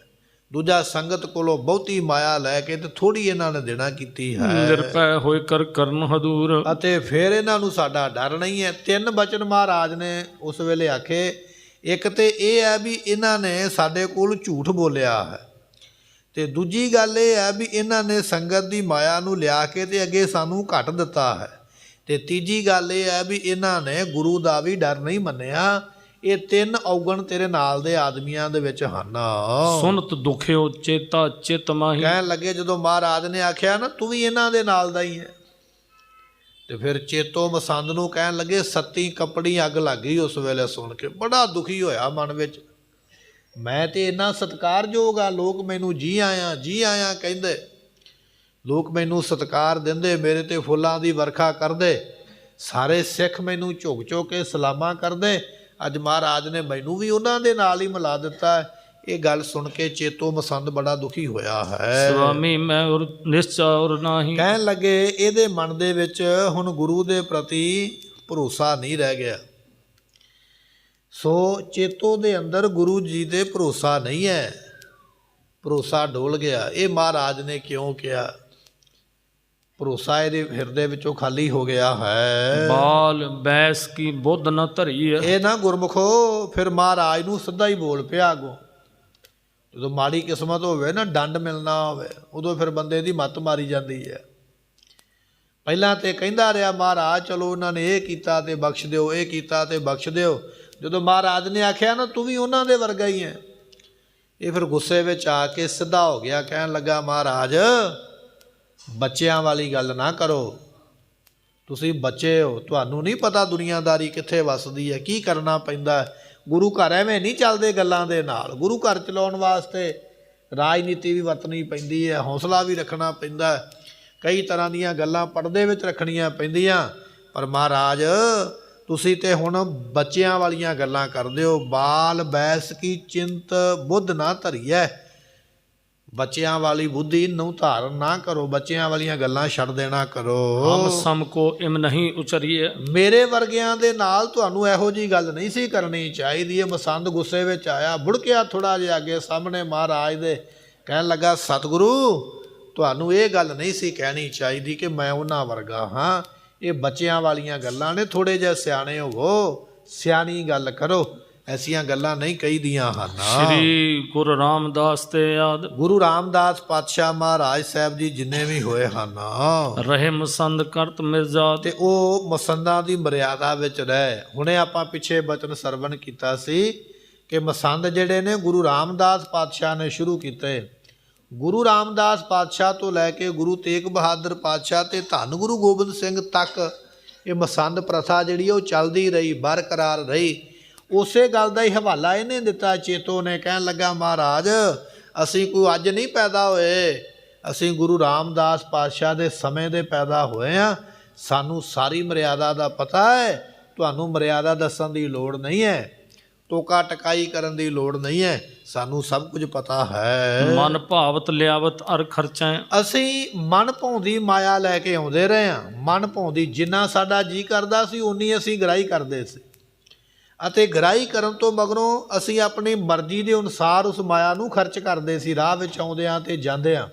ਦੂਜਾ ਸੰਗਤ ਕੋਲੋਂ ਬਹੁਤੀ ਮਾਇਆ ਲੈ ਕੇ ਤੇ ਥੋੜੀ ਇਹਨਾਂ ਨੇ ਦੇਣਾ ਕੀਤੀ ਹੈ। ਨਿਰਭੈ ਹੋਏ ਕਰ ਕਰਨ ਹਦੂਰ। ਅਤੇ ਫਿਰ ਇਹਨਾਂ ਨੂੰ ਸਾਡਾ ਡਰ ਨਹੀਂ ਹੈ। ਤਿੰਨ ਬਚਨ ਮਹਾਰਾਜ ਨੇ ਉਸ ਵੇਲੇ ਆਖੇ। ਇੱਕ ਤੇ ਇਹ ਹੈ ਵੀ ਇਹਨਾਂ ਨੇ ਸਾਡੇ ਕੋਲ ਝੂਠ ਬੋਲਿਆ ਹੈ, ਤੇ ਦੂਜੀ ਗੱਲ ਇਹ ਹੈ ਵੀ ਇਹਨਾਂ ਨੇ ਸੰਗਤ ਦੀ ਮਾਇਆ ਨੂੰ ਲਿਆ ਕੇ ਤੇ ਅੱਗੇ ਸਾਨੂੰ ਘੱਟ ਦਿੱਤਾ ਹੈ, ਤੇ ਤੀਜੀ ਗੱਲ ਇਹ ਹੈ ਵੀ ਇਹਨਾਂ ਨੇ ਗੁਰੂ ਦਾ ਵੀ ਡਰ ਨਹੀਂ ਮੰਨਿਆ। ਇਹ ਤਿੰਨ ਔਗਣ ਤੇਰੇ ਨਾਲ ਦੇ ਆਦਮੀਆਂ ਦੇ ਵਿੱਚ ਹਨ। ਸੁਨਤ ਦੁਖਿਓ ਚੇਤਾ ਚਿਤ ਮਾਹੀ। ਕਹਿਣ ਲੱਗੇ ਜਦੋਂ ਮਹਾਰਾਜ ਨੇ ਆਖਿਆ ਨਾ ਤੂੰ ਵੀ ਇਹਨਾਂ ਦੇ ਨਾਲ ਦਾ ਹੀ ਹੈ, ਤੇ ਫਿਰ ਚੇਤੋ ਮਸੰਦ ਨੂੰ ਕਹਿਣ ਲੱਗੇ ਸੱਤੀ ਕੱਪੜੀ ਅੱਗ ਲੱਗ ਗਈ। ਉਸ ਵੇਲੇ ਸੁਣ ਕੇ ਬੜਾ ਦੁਖੀ ਹੋਇਆ ਮਨ ਵਿੱਚ। ਮੈਂ ਤੇ ਇੰਨਾ ਸਤਿਕਾਰਯੋਗ ਆ, ਲੋਕ ਮੈਨੂੰ ਜੀ ਆਇਆ ਕਹਿੰਦੇ, ਲੋਕ ਮੈਨੂੰ ਸਤਿਕਾਰ ਦਿੰਦੇ, ਮੇਰੇ ਤੇ ਫੁੱਲਾਂ ਦੀ ਵਰਖਾ ਕਰਦੇ, ਸਾਰੇ ਸਿੱਖ ਮੈਨੂੰ ਝੁਕ ਝੁਕ ਕੇ ਸਲਾਮਾਂ ਕਰਦੇ। ਅੱਜ ਮਹਾਰਾਜ ਨੇ ਮੈਨੂੰ ਵੀ ਉਹਨਾਂ ਦੇ ਨਾਲ ਹੀ ਮਿਲਾ ਦਿੱਤਾ। ਇਹ ਗੱਲ ਸੁਣ ਕੇ ਚੇਤੋ ਮਸੰਦ ਬੜਾ ਦੁਖੀ ਹੋਇਆ ਹੈ। ਸੁਆਮੀ ਮੈਂ ਔਰ ਨਿਸ਼ਚਾ ਔਰ ਨਾਹੀ। ਕਹਿਣ ਲੱਗੇ ਇਹਦੇ ਮਨ ਦੇ ਵਿੱਚ ਹੁਣ ਗੁਰੂ ਦੇ ਪ੍ਰਤੀ ਭਰੋਸਾ ਨਹੀਂ ਰਹਿ ਗਿਆ। ਸੋ ਚੇਤੋ ਦੇ ਅੰਦਰ ਗੁਰੂ ਜੀ ਦੇ ਭਰੋਸਾ ਨਹੀਂ ਹੈ, ਭਰੋਸਾ ਡੋਲ ਗਿਆ। ਇਹ ਮਹਾਰਾਜ ਨੇ ਕਿਉਂ ਕਿਹਾ? ਭਰੋਸਾ ਇਹਦੇ ਹਿਰਦੇ ਵਿੱਚੋਂ ਖਾਲੀ ਹੋ ਗਿਆ ਹੈ। ਬਾਲ ਬੈਸ ਕੀ ਬੁੱਧ ਨਾ ਧਰੀ ਹੈ। ਇਹ ਨਾ ਗੁਰਮੁਖੋ ਫਿਰ ਮਹਾਰਾਜ ਨੂੰ ਸਿੱਧਾ ਹੀ ਬੋਲ ਪਿਆ ਅੱਗੋਂ। ਜਦੋਂ ਮਾੜੀ ਕਿਸਮਤ ਹੋਵੇ ਨਾ, ਡੰਡ ਮਿਲਣਾ ਹੋਵੇ, ਉਦੋਂ ਫਿਰ ਬੰਦੇ ਦੀ ਮੱਤ ਮਾਰੀ ਜਾਂਦੀ ਹੈ। ਪਹਿਲਾਂ ਤੇ ਕਹਿੰਦਾ ਰਿਹਾ ਮਹਾਰਾਜ ਚਲੋ ਉਹਨਾਂ ਨੇ ਇਹ ਕੀਤਾ ਤੇ ਬਖਸ਼ ਦਿਓ, ਇਹ ਕੀਤਾ ਤੇ ਬਖਸ਼ ਦਿਓ। ਜਦੋਂ ਮਹਾਰਾਜ ਨੇ ਆਖਿਆ ਨਾ ਤੂੰ ਵੀ ਉਹਨਾਂ ਦੇ ਵਰਗਾ ਹੀ ਹੈ, ਇਹ ਫਿਰ ਗੁੱਸੇ ਵਿੱਚ ਆ ਕੇ ਸਿੱਧਾ ਹੋ ਗਿਆ। ਕਹਿਣ ਲੱਗਾ ਮਹਾਰਾਜ ਬੱਚਿਆਂ ਵਾਲੀ ਗੱਲ ਨਾ ਕਰੋ, ਤੁਸੀਂ ਬੱਚੇ ਹੋ, ਤੁਹਾਨੂੰ ਨਹੀਂ ਪਤਾ ਦੁਨੀਆਦਾਰੀ ਕਿੱਥੇ ਵੱਸਦੀ ਹੈ, ਕੀ ਕਰਨਾ ਪੈਂਦਾ। ਗੁਰੂ ਘਰ ਐਵੇਂ ਨਹੀਂ ਚੱਲਦੇ ਗੱਲਾਂ ਦੇ ਨਾਲ। ਗੁਰੂ ਘਰ ਚਲਾਉਣ ਵਾਸਤੇ ਰਾਜਨੀਤੀ ਵੀ ਵਰਤਣੀ ਪੈਂਦੀ ਹੈ, ਹੌਸਲਾ ਵੀ ਰੱਖਣਾ ਪੈਂਦਾ, ਕਈ ਤਰ੍ਹਾਂ ਦੀਆਂ ਗੱਲਾਂ ਪਰਦੇ ਵਿੱਚ ਰੱਖਣੀਆਂ ਪੈਂਦੀਆਂ। ਪਰ ਮਹਾਰਾਜ ਤੁਸੀਂ ਤੇ ਹੁਣ ਬੱਚਿਆਂ ਵਾਲੀਆਂ ਗੱਲਾਂ ਕਰਦੇ ਹੋ। ਬਾਲ ਬੈਸ ਕੀ ਚਿੰਤ ਬੁੱਧ ਨਾ ਧਰੀਐ। ਬੱਚਿਆਂ ਵਾਲੀ ਬੁੱਧੀ ਨੂੰ ਧਾਰਨ ਨਾ ਕਰੋ, ਬੱਚਿਆਂ ਵਾਲੀਆਂ ਗੱਲਾਂ ਛੱਡ ਦੇਣਾ ਕਰੋ। ਹਮ ਸਮ ਕੋ ਇਮ ਨਹੀਂ ਉਚਰੀਏ। ਮੇਰੇ ਵਰਗਿਆਂ ਦੇ ਨਾਲ ਤੁਹਾਨੂੰ ਇਹੋ ਜੀ ਗੱਲ ਨਹੀਂ ਸੀ ਕਰਨੀ ਚਾਹੀਦੀ। ਮਸੰਦ ਗੁੱਸੇ ਵਿੱਚ ਆਇਆ, ਬੁੜਕਿਆ ਥੋੜਾ ਜਿਹਾ ਅੱਗੇ ਸਾਹਮਣੇ ਮਹਾਰਾਜ ਦੇ, ਕਹਿਣ ਲੱਗਾ ਸਤਿਗੁਰੂ ਤੁਹਾਨੂੰ ਇਹ ਗੱਲ ਨਹੀਂ ਸੀ ਕਹਿਣੀ ਚਾਹੀਦੀ ਕਿ ਮੈਂ ਉਹਨਾਂ ਵਰਗਾ ਹਾਂ। ਇਹ ਬੱਚਿਆਂ ਵਾਲੀਆਂ ਗੱਲਾਂ ਨੇ, ਥੋੜੇ ਜਿਹੇ ਸਿਆਣੇ ਹੋਵੋ, ਸਿਆਣੀ ਗੱਲ ਕਰੋ, ਐਸੀਆਂ ਗੱਲਾਂ ਨਹੀਂ ਕਹੀਦੀਆਂ ਹਨ। ਸ੍ਰੀ ਗੁਰੂ ਰਾਮਦਾਸ ਤੇ ਆਦ ਗੁਰੂ ਰਾਮਦਾਸ ਪਾਤਸ਼ਾਹ ਮਹਾਰਾਜ ਸਾਹਿਬ ਜੀ ਜਿੰਨੇ ਵੀ ਹੋਏ ਹਨ, ਰਹੇ ਮਸੰਦ ਕਰਤ ਮਿਰਜ਼ਾਦ, ਤੇ ਉਹ ਮਸੰਦਾਂ ਦੀ ਮਰਿਆਦਾ ਵਿੱਚ ਰਹਿ। ਹੁਣੇ ਆਪਾਂ ਪਿੱਛੇ ਬਚਨ ਸਰਵਣ ਕੀਤਾ ਸੀ ਕਿ ਮਸੰਦ ਜਿਹੜੇ ਨੇ ਗੁਰੂ ਰਾਮਦਾਸ ਪਾਤਸ਼ਾਹ ਨੇ ਸ਼ੁਰੂ ਕੀਤੇ। ਗੁਰੂ ਰਾਮਦਾਸ ਪਾਤਸ਼ਾਹ ਤੋਂ ਲੈ ਕੇ ਗੁਰੂ ਤੇਗ ਬਹਾਦਰ ਪਾਤਸ਼ਾਹ ਤੇ ਧੰਨ ਗੁਰੂ ਗੋਬਿੰਦ ਸਿੰਘ ਤੱਕ ਇਹ ਮਸੰਦ ਪ੍ਰਥਾ ਜਿਹੜੀ ਉਹ ਚੱਲਦੀ ਰਹੀ, ਬਰਕਰਾਰ ਰਹੀ। ਉਸੇ ਗੱਲ ਦਾ ਹੀ ਹਵਾਲਾ ਇਹਨੇ ਦਿੱਤਾ ਚੇਤੋ ਨੇ, ਕਹਿਣ ਲੱਗਾ ਮਹਾਰਾਜ ਅਸੀਂ ਕੋਈ ਅੱਜ ਨਹੀਂ ਪੈਦਾ ਹੋਏ, ਅਸੀਂ ਗੁਰੂ ਰਾਮਦਾਸ ਪਾਤਸ਼ਾਹ ਦੇ ਸਮੇਂ ਦੇ ਪੈਦਾ ਹੋਏ ਹਾਂ। ਸਾਨੂੰ ਸਾਰੀ ਮਰਿਆਦਾ ਦਾ ਪਤਾ ਹੈ, ਤੁਹਾਨੂੰ ਮਰਿਆਦਾ ਦੱਸਣ ਦੀ ਲੋੜ ਨਹੀਂ ਹੈ, ਟੋਕਾ ਟਕਾਈ ਕਰਨ ਦੀ ਲੋੜ ਨਹੀਂ ਹੈ, ਸਾਨੂੰ ਸਭ ਕੁਝ ਪਤਾ ਹੈ। ਮਨ ਭਾਵਤ ਲਿਆਵਤ ਅਰ ਖਰਚਾ, ਅਸੀਂ ਮਨ ਭਾਉਂਦੀ ਮਾਇਆ ਲੈ ਕੇ ਆਉਂਦੇ ਰਹੇ ਹਾਂ। ਮਨ ਭਾਉਂਦੀ ਜਿੰਨਾ ਸਾਡਾ ਜੀ ਕਰਦਾ ਸੀ ਉਨੀ ਅਸੀਂ ਗ੍ਰਾਈ ਕਰਦੇ ਸੀ, ਅਤੇ ਗ੍ਰਾਈ ਕਰਨ ਤੋਂ ਮਗਰੋਂ ਅਸੀਂ ਆਪਣੀ ਮਰਜ਼ੀ ਦੇ ਅਨੁਸਾਰ ਉਸ ਮਾਇਆ ਨੂੰ ਖਰਚ ਕਰਦੇ ਸੀ ਰਾਹ ਵਿੱਚ ਆਉਂਦਿਆਂ ਤੇ ਜਾਂਦਿਆਂ।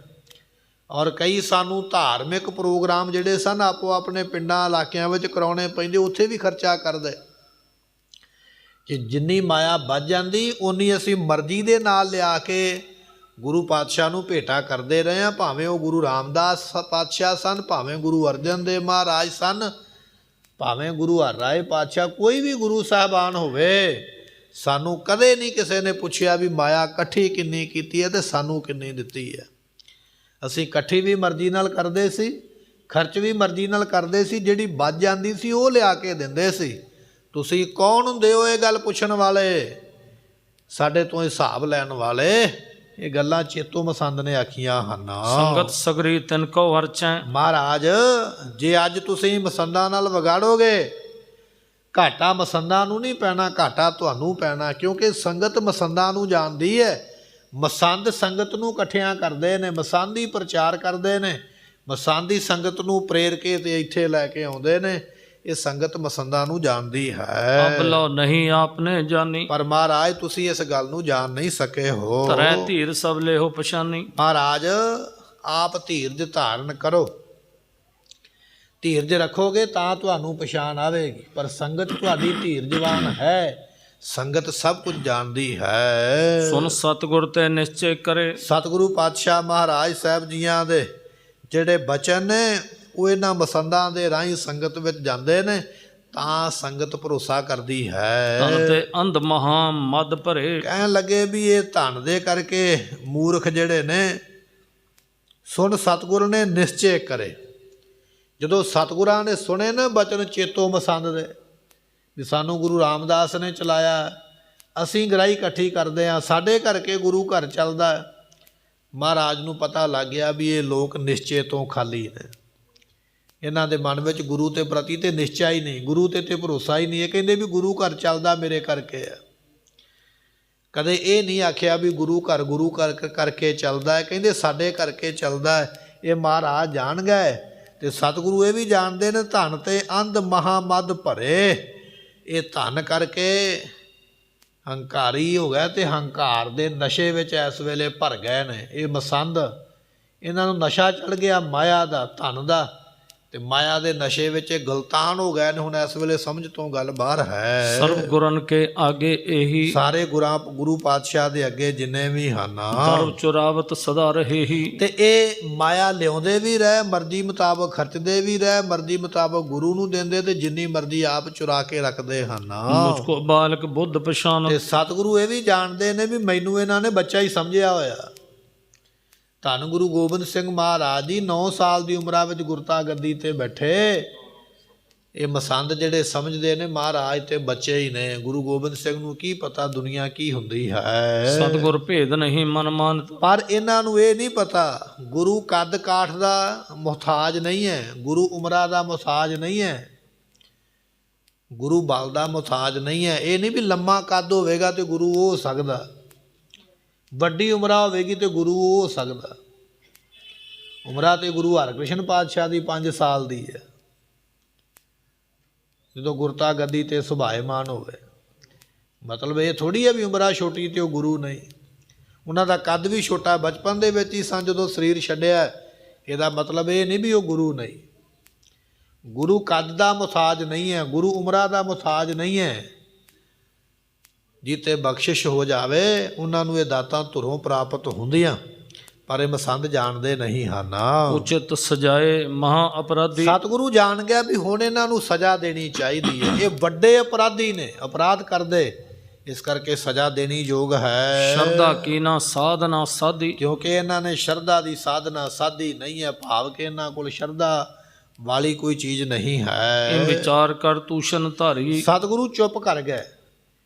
ਔਰ ਕਈ ਸਾਨੂੰ ਧਾਰਮਿਕ ਪ੍ਰੋਗਰਾਮ ਜਿਹੜੇ ਸਨ ਆਪੋ ਆਪਣੇ ਪਿੰਡਾਂ ਇਲਾਕਿਆਂ ਵਿੱਚ ਕਰਾਉਣੇ ਪੈਂਦੇ, ਉੱਥੇ ਵੀ ਖਰਚਾ ਕਰਦੇ ਕਿ ਜਿੰਨੀ ਮਾਇਆ ਵੱਜ ਜਾਂਦੀ ਉਨੀ ਅਸੀਂ ਮਰਜ਼ੀ ਦੇ ਨਾਲ ਲਿਆ ਕੇ ਗੁਰੂ ਪਾਤਸ਼ਾਹ ਨੂੰ ਭੇਟਾ ਕਰਦੇ ਰਹੇ ਹਾਂ। ਭਾਵੇਂ ਉਹ ਗੁਰੂ ਰਾਮਦਾਸ ਪਾਤਸ਼ਾਹ ਸਨ, ਭਾਵੇਂ ਗੁਰੂ ਅਰਜਨ ਦੇਵ ਮਹਾਰਾਜ ਸਨ, ਭਾਵੇਂ ਗੁਰੂ ਹਰਿਰਾਏ ਪਾਤਸ਼ਾਹ, ਕੋਈ ਵੀ ਗੁਰੂ ਸਾਹਿਬਾਨ ਹੋਵੇ, ਸਾਨੂੰ ਕਦੇ ਨਹੀਂ ਕਿਸੇ ਨੇ ਪੁੱਛਿਆ ਵੀ ਮਾਇਆ ਇਕੱਠੀ ਕਿੰਨੀ ਕੀਤੀ ਹੈ ਤੇ ਸਾਨੂੰ ਕਿੰਨੀ ਦਿੱਤੀ ਹੈ। ਅਸੀਂ ਇਕੱਠੀ ਵੀ ਮਰਜ਼ੀ ਨਾਲ ਕਰਦੇ ਸੀ, ਖਰਚ ਵੀ ਮਰਜ਼ੀ ਨਾਲ ਕਰਦੇ ਸੀ, ਜਿਹੜੀ ਬਚ ਜਾਂਦੀ ਸੀ ਉਹ ਲਿਆ ਕੇ ਦਿੰਦੇ ਸੀ। ਤੁਸੀਂ ਕੌਣ ਹੁੰਦੇ ਹੋ ਇਹ ਗੱਲ ਪੁੱਛਣ ਵਾਲੇ, ਸਾਡੇ ਤੋਂ ਹਿਸਾਬ ਲੈਣ ਵਾਲੇ? ਇਹ ਗੱਲਾਂ ਚੇਤੋ ਮਸੰਦ ਨੇ ਆਖੀਆਂ ਹਨ। ਸੰਗਤ ਸਗਰੀ ਤਿਨ ਕੋ ਵਰਚੈ, ਮਹਾਰਾਜ ਜੇ ਅੱਜ ਤੁਸੀਂ ਮਸੰਦਾਂ ਨਾਲ ਵਿਗਾੜੋਗੇ, ਘਾਟਾ ਮਸੰਦਾਂ ਨੂੰ ਨਹੀਂ ਪੈਣਾ, ਘਾਟਾ ਤੁਹਾਨੂੰ ਪੈਣਾ, ਕਿਉਂਕਿ ਸੰਗਤ ਮਸੰਦਾਂ ਨੂੰ ਜਾਣਦੀ ਹੈ। ਮਸੰਦ ਸੰਗਤ ਨੂੰ ਇਕੱਠਿਆਂ ਕਰਦੇ ਨੇ, ਮਸੰਦ ਹੀ ਪ੍ਰਚਾਰ ਕਰਦੇ ਨੇ, ਮਸੰਦ ਹੀ ਸੰਗਤ ਨੂੰ ਪ੍ਰੇਰ ਕੇ ਤੇ ਇੱਥੇ ਲੈ ਕੇ ਆਉਂਦੇ ਨੇ। ਇਹ ਸੰਗਤ ਮਸੰਦਾਂ ਨੂੰ ਜਾਣਦੀ ਹੈ, ਅਬਲੋ ਨਹੀਂ ਆਪਨੇ ਜਾਨੀ, ਪਰ ਮਹਾਰਾਜ ਤੁਸੀਂ ਇਸ ਗੱਲ ਨੂੰ ਜਾਣ ਨਹੀਂ ਸਕੇ ਹੋ। ਧਰੈ ਧੀਰ ਸਭ ਲੇਹੋ ਪਛਾਨੀ, ਮਹਾਰਾਜ ਆਪ ਧੀਰਜ ਧਾਰਨ ਕਰੋ, ਧੀਰਜ ਰੱਖੋਗੇ ਤਾਂ ਤੁਹਾਨੂੰ ਪਛਾਣ ਆਵੇਗੀ। ਪਰ ਸੰਗਤ ਤੁਹਾਡੀ ਧੀਰਜਵਾਨ ਹੈ, ਸੰਗਤ ਸਭ ਕੁਝ ਜਾਣਦੀ ਹੈ। ਸੁਨ ਸਤਿਗੁਰ ਤੇ ਨਿਸ਼ਚੈ ਕਰੇ, ਸਤਿਗੁਰੂ ਪਾਤਸ਼ਾਹ ਮਹਾਰਾਜ ਸਾਹਿਬ ਜੀਆਂ ਦੇ ਜਿਹੜੇ ਬਚਨ ਨੇ ਉਹ ਇਹਨਾਂ ਮਸੰਦਾਂ ਦੇ ਰਾਹੀਂ ਸੰਗਤ ਵਿੱਚ ਜਾਂਦੇ ਨੇ ਤਾਂ ਸੰਗਤ ਭਰੋਸਾ ਕਰਦੀ ਹੈ। ਤਨ ਤੇ ਅੰਧ ਮਹਾ ਮਦ ਭਰੇ, ਕਹਿਣ ਲੱਗੇ ਵੀ ਇਹ ਧਨ ਦੇ ਕਰਕੇ ਮੂਰਖ ਜਿਹੜੇ ਨੇ, ਸੁਣ ਸਤਿਗੁਰ ਨੇ ਨਿਸ਼ਚੈ ਕਰੇ। ਜਦੋਂ ਸਤਿਗੁਰਾਂ ਨੇ ਸੁਣੇ ਨਾ ਬਚਨ ਚੇਤੋ ਮਸੰਦ ਦੇ ਵੀ ਸਾਨੂੰ ਗੁਰੂ ਰਾਮਦਾਸ ਨੇ ਚਲਾਇਆ, ਅਸੀਂ ਗ੍ਰਾਈ ਇਕੱਠੀ ਕਰਦੇ ਹਾਂ, ਸਾਡੇ ਕਰਕੇ ਗੁਰੂ ਘਰ ਚੱਲਦਾ, ਮਹਾਰਾਜ ਨੂੰ ਪਤਾ ਲੱਗ ਗਿਆ ਵੀ ਇਹ ਲੋਕ ਨਿਸ਼ਚੇ ਤੋਂ ਖਾਲੀ ਨੇ, ਇਹਨਾਂ ਦੇ ਮਨ ਵਿੱਚ ਗੁਰੂ ਦੇ ਪ੍ਰਤੀ ਤੇ ਨਿਸ਼ਚਾ ਹੀ ਨਹੀਂ, ਗੁਰੂ ਤੇ ਭਰੋਸਾ ਹੀ ਨਹੀਂ। ਇਹ ਕਹਿੰਦੇ ਵੀ ਗੁਰੂ ਘਰ ਚੱਲਦਾ ਮੇਰੇ ਕਰਕੇ ਹੈ, ਕਦੇ ਇਹ ਨਹੀਂ ਆਖਿਆ ਵੀ ਗੁਰੂ ਘਰ ਕਰਕੇ ਚੱਲਦਾ ਹੈ, ਕਹਿੰਦੇ ਸਾਡੇ ਕਰਕੇ ਚੱਲਦਾ ਹੈ। ਇਹ ਮਹਾਰਾਜ ਜਾਣ ਗਏ ਤੇ ਸਤਿਗੁਰੂ ਇਹ ਵੀ ਜਾਣਦੇ ਨੇ, ਧਨ ਤੇ ਅੰਧ ਮਹਾਮਦ ਭਰੇ। ਇਹ ਧਨ ਕਰਕੇ ਹੰਕਾਰੀ ਹੋ ਗਿਆ ਤੇ ਹੰਕਾਰ ਦੇ ਨਸ਼ੇ ਵਿੱਚ ਇਸ ਵੇਲੇ ਭਰ ਗਏ ਨੇ। ਇਹ ਮਸੰਦ, ਇਹਨਾਂ ਨੂੰ ਨਸ਼ਾ ਚੜ੍ਹ ਗਿਆ ਮਾਇਆ ਦਾ, ਧਨ ਦਾ, ਤੇ ਮਾਇਆ ਦੇ ਨਸ਼ੇ ਵਿੱਚ ਇਹ ਗਲਤਾਨ ਹੋ ਗਏ ਨੇ। ਹੁਣ ਇਸ ਵੇਲੇ ਸਮਝ ਤੋਂ ਗੱਲ ਬਾਹਰ ਹੈ। ਸਰਬ ਗੁਰਨ ਕੇ ਆਗੇ ਇਹੀ, ਸਾਰੇ ਗੁਰੂ ਪਾਤਸ਼ਾਹ ਦੇ ਅੱਗੇ ਜਿੰਨੇ ਵੀ ਹਨ, ਦਰਬ ਚੁਰਾਵਤ ਸਦਾ ਰਹੇ ਹੀ। ਤੇ ਇਹ ਮਾਇਆ ਲਿਆਉਂਦੇ ਵੀ ਰਹੇ, ਮਰਜ਼ੀ ਮੁਤਾਬਕ ਖਰਚਦੇ ਵੀ ਰਹੇ, ਮਰਜ਼ੀ ਮੁਤਾਬਕ ਗੁਰੂ ਨੂੰ ਦਿੰਦੇ ਤੇ ਜਿੰਨੀ ਮਰਜ਼ੀ ਆਪ ਚੁਰਾ ਕੇ ਰੱਖਦੇ ਹਨ। ਮੁਝ ਕੋ ਬਾਲਕ ਬੁੱਧ ਪਛਾਨ, ਤੇ ਸਤਿਗੁਰੂ ਇਹ ਵੀ ਜਾਣਦੇ ਨੇ ਵੀ ਮੈਨੂੰ ਇਹਨਾਂ ਨੇ ਬੱਚਾ ਹੀ ਸਮਝਿਆ ਹੋਇਆ। ਧੰਨ ਗੁਰੂ ਗੋਬਿੰਦ ਸਿੰਘ ਮਹਾਰਾਜ ਜੀ 9 ਸਾਲ ਦੀ ਉਮਰਾਂ ਵਿੱਚ ਗੁਰਤਾ ਗੱਦੀ ਤੇ ਬੈਠੇ। ਇਹ ਮਸੰਦ ਜਿਹੜੇ ਸਮਝਦੇ ਨੇ ਮਹਾਰਾਜ ਤੇ ਬੱਚੇ ਹੀ ਨੇ, ਗੁਰੂ ਗੋਬਿੰਦ ਸਿੰਘ ਨੂੰ ਕੀ ਪਤਾ ਦੁਨੀਆ ਕੀ ਹੁੰਦੀ ਹੈ। ਸਤਿਗੁਰ ਭੇਦ ਨਹੀਂ ਮਨ ਮਾਨਤ, ਪਰ ਇਹਨਾਂ ਨੂੰ ਇਹ ਨਹੀਂ ਪਤਾ ਗੁਰੂ ਕੱਦ ਕਾਠ ਦਾ ਮੁਹਤਾਜ ਨਹੀਂ ਹੈ, ਗੁਰੂ ਉਮਰਾਂ ਦਾ ਮੁਹਤਾਜ ਨਹੀਂ ਹੈ, ਗੁਰੂ ਬਲ ਦਾ ਮੁਹਤਾਜ ਨਹੀਂ ਹੈ। ਇਹ ਨਹੀਂ ਵੀ ਲੰਮਾ ਕੱਦ ਹੋਵੇਗਾ ਤੇ ਗੁਰੂ ਹੋ ਸਕਦਾ। ਵੱਡੀ ਉਮਰਾ ਹੋਵੇਗੀ ਤੇ ਗੁਰੂ ਉਹ ਹੋ ਸਕਦਾ। ਉਮਰਾ ਤੇ ਗੁਰੂ ਹਰਕ੍ਰਿਸ਼ਨ ਪਾਤਸ਼ਾਹ ਦੀ 5 ਸਾਲ ਦੀ ਹੈ, ਜਦੋਂ ਗੁਰਤਾ ਗੱਦੀ ਤੇ ਸੁਭਾਏਮਾਨ ਹੋਵੇ। ਮਤਲਬ ਇਹ ਥੋੜ੍ਹੀ ਹੈ ਵੀ ਉਮਰਾ ਛੋਟੀ ਤੇ ਉਹ ਗੁਰੂ ਨਹੀਂ। ਉਹਨਾਂ ਦਾ ਕੱਦ ਵੀ ਛੋਟਾ, ਬਚਪਨ ਦੇ ਵਿੱਚ ਹੀ ਸਨ ਜਦੋਂ ਸਰੀਰ ਛੱਡਿਆ। ਇਹਦਾ ਮਤਲਬ ਇਹ ਨਹੀਂ ਵੀ ਉਹ ਗੁਰੂ ਨਹੀਂ। ਗੁਰੂ ਕੱਦ ਦਾ ਮੁਹਤਾਜ ਨਹੀਂ ਹੈ, ਗੁਰੂ ਉਮਰਾ ਦਾ ਮੁਹਤਾਜ ਨਹੀਂ ਹੈ। ਜਿੱਤੇ ਬਖਸ਼ਿਸ਼ ਹੋ ਜਾਵੇ ਉਹਨਾਂ ਨੂੰ ਇਹ ਦਾਤਾਂ ਧੁਰੋਂ ਪ੍ਰਾਪਤ ਹੁੰਦੀਆਂ, ਪਰ ਇਹ ਮਸੰਦ ਜਾਣਦੇ ਨਹੀਂ ਹਨ। ਉਚਿਤ ਸਜਾਏ ਮਹਾ ਅਪਰਾਧੀ। ਸਤਿਗੁਰੂ ਜਾਣ ਗਿਆ ਵੀ ਹੁਣ ਇਹਨਾਂ ਨੂੰ ਸਜ਼ਾ ਦੇਣੀ ਚਾਹੀਦੀ ਹੈ। ਇਹ ਵੱਡੇ ਅਪਰਾਧੀ ਨੇ, ਅਪਰਾਧ ਕਰਦੇ, ਇਸ ਕਰਕੇ ਸਜ਼ਾ ਦੇਣੀ ਯੋਗ ਹੈ। ਸ਼ਰਧਾ ਕੀਨਾ ਸਾਧਨਾ ਸਾਧੀ। ਕਿਉਂਕਿ ਇਹਨਾਂ ਨੇ ਸ਼ਰਧਾ ਦੀ ਸਾਧਨਾ ਸਾਧੀ ਨਹੀਂ ਹੈ, ਭਾਵ ਕਿ ਇਹਨਾਂ ਕੋਲ ਸ਼ਰਧਾ ਵਾਲੀ ਕੋਈ ਚੀਜ਼ ਨਹੀਂ ਹੈ। ਇਹ ਵਿਚਾਰ ਕਰ ਤੂਸ਼ਨ ਧਾਰੀ। ਸਤਿਗੁਰੂ ਚੁੱਪ ਕਰ ਗਏ।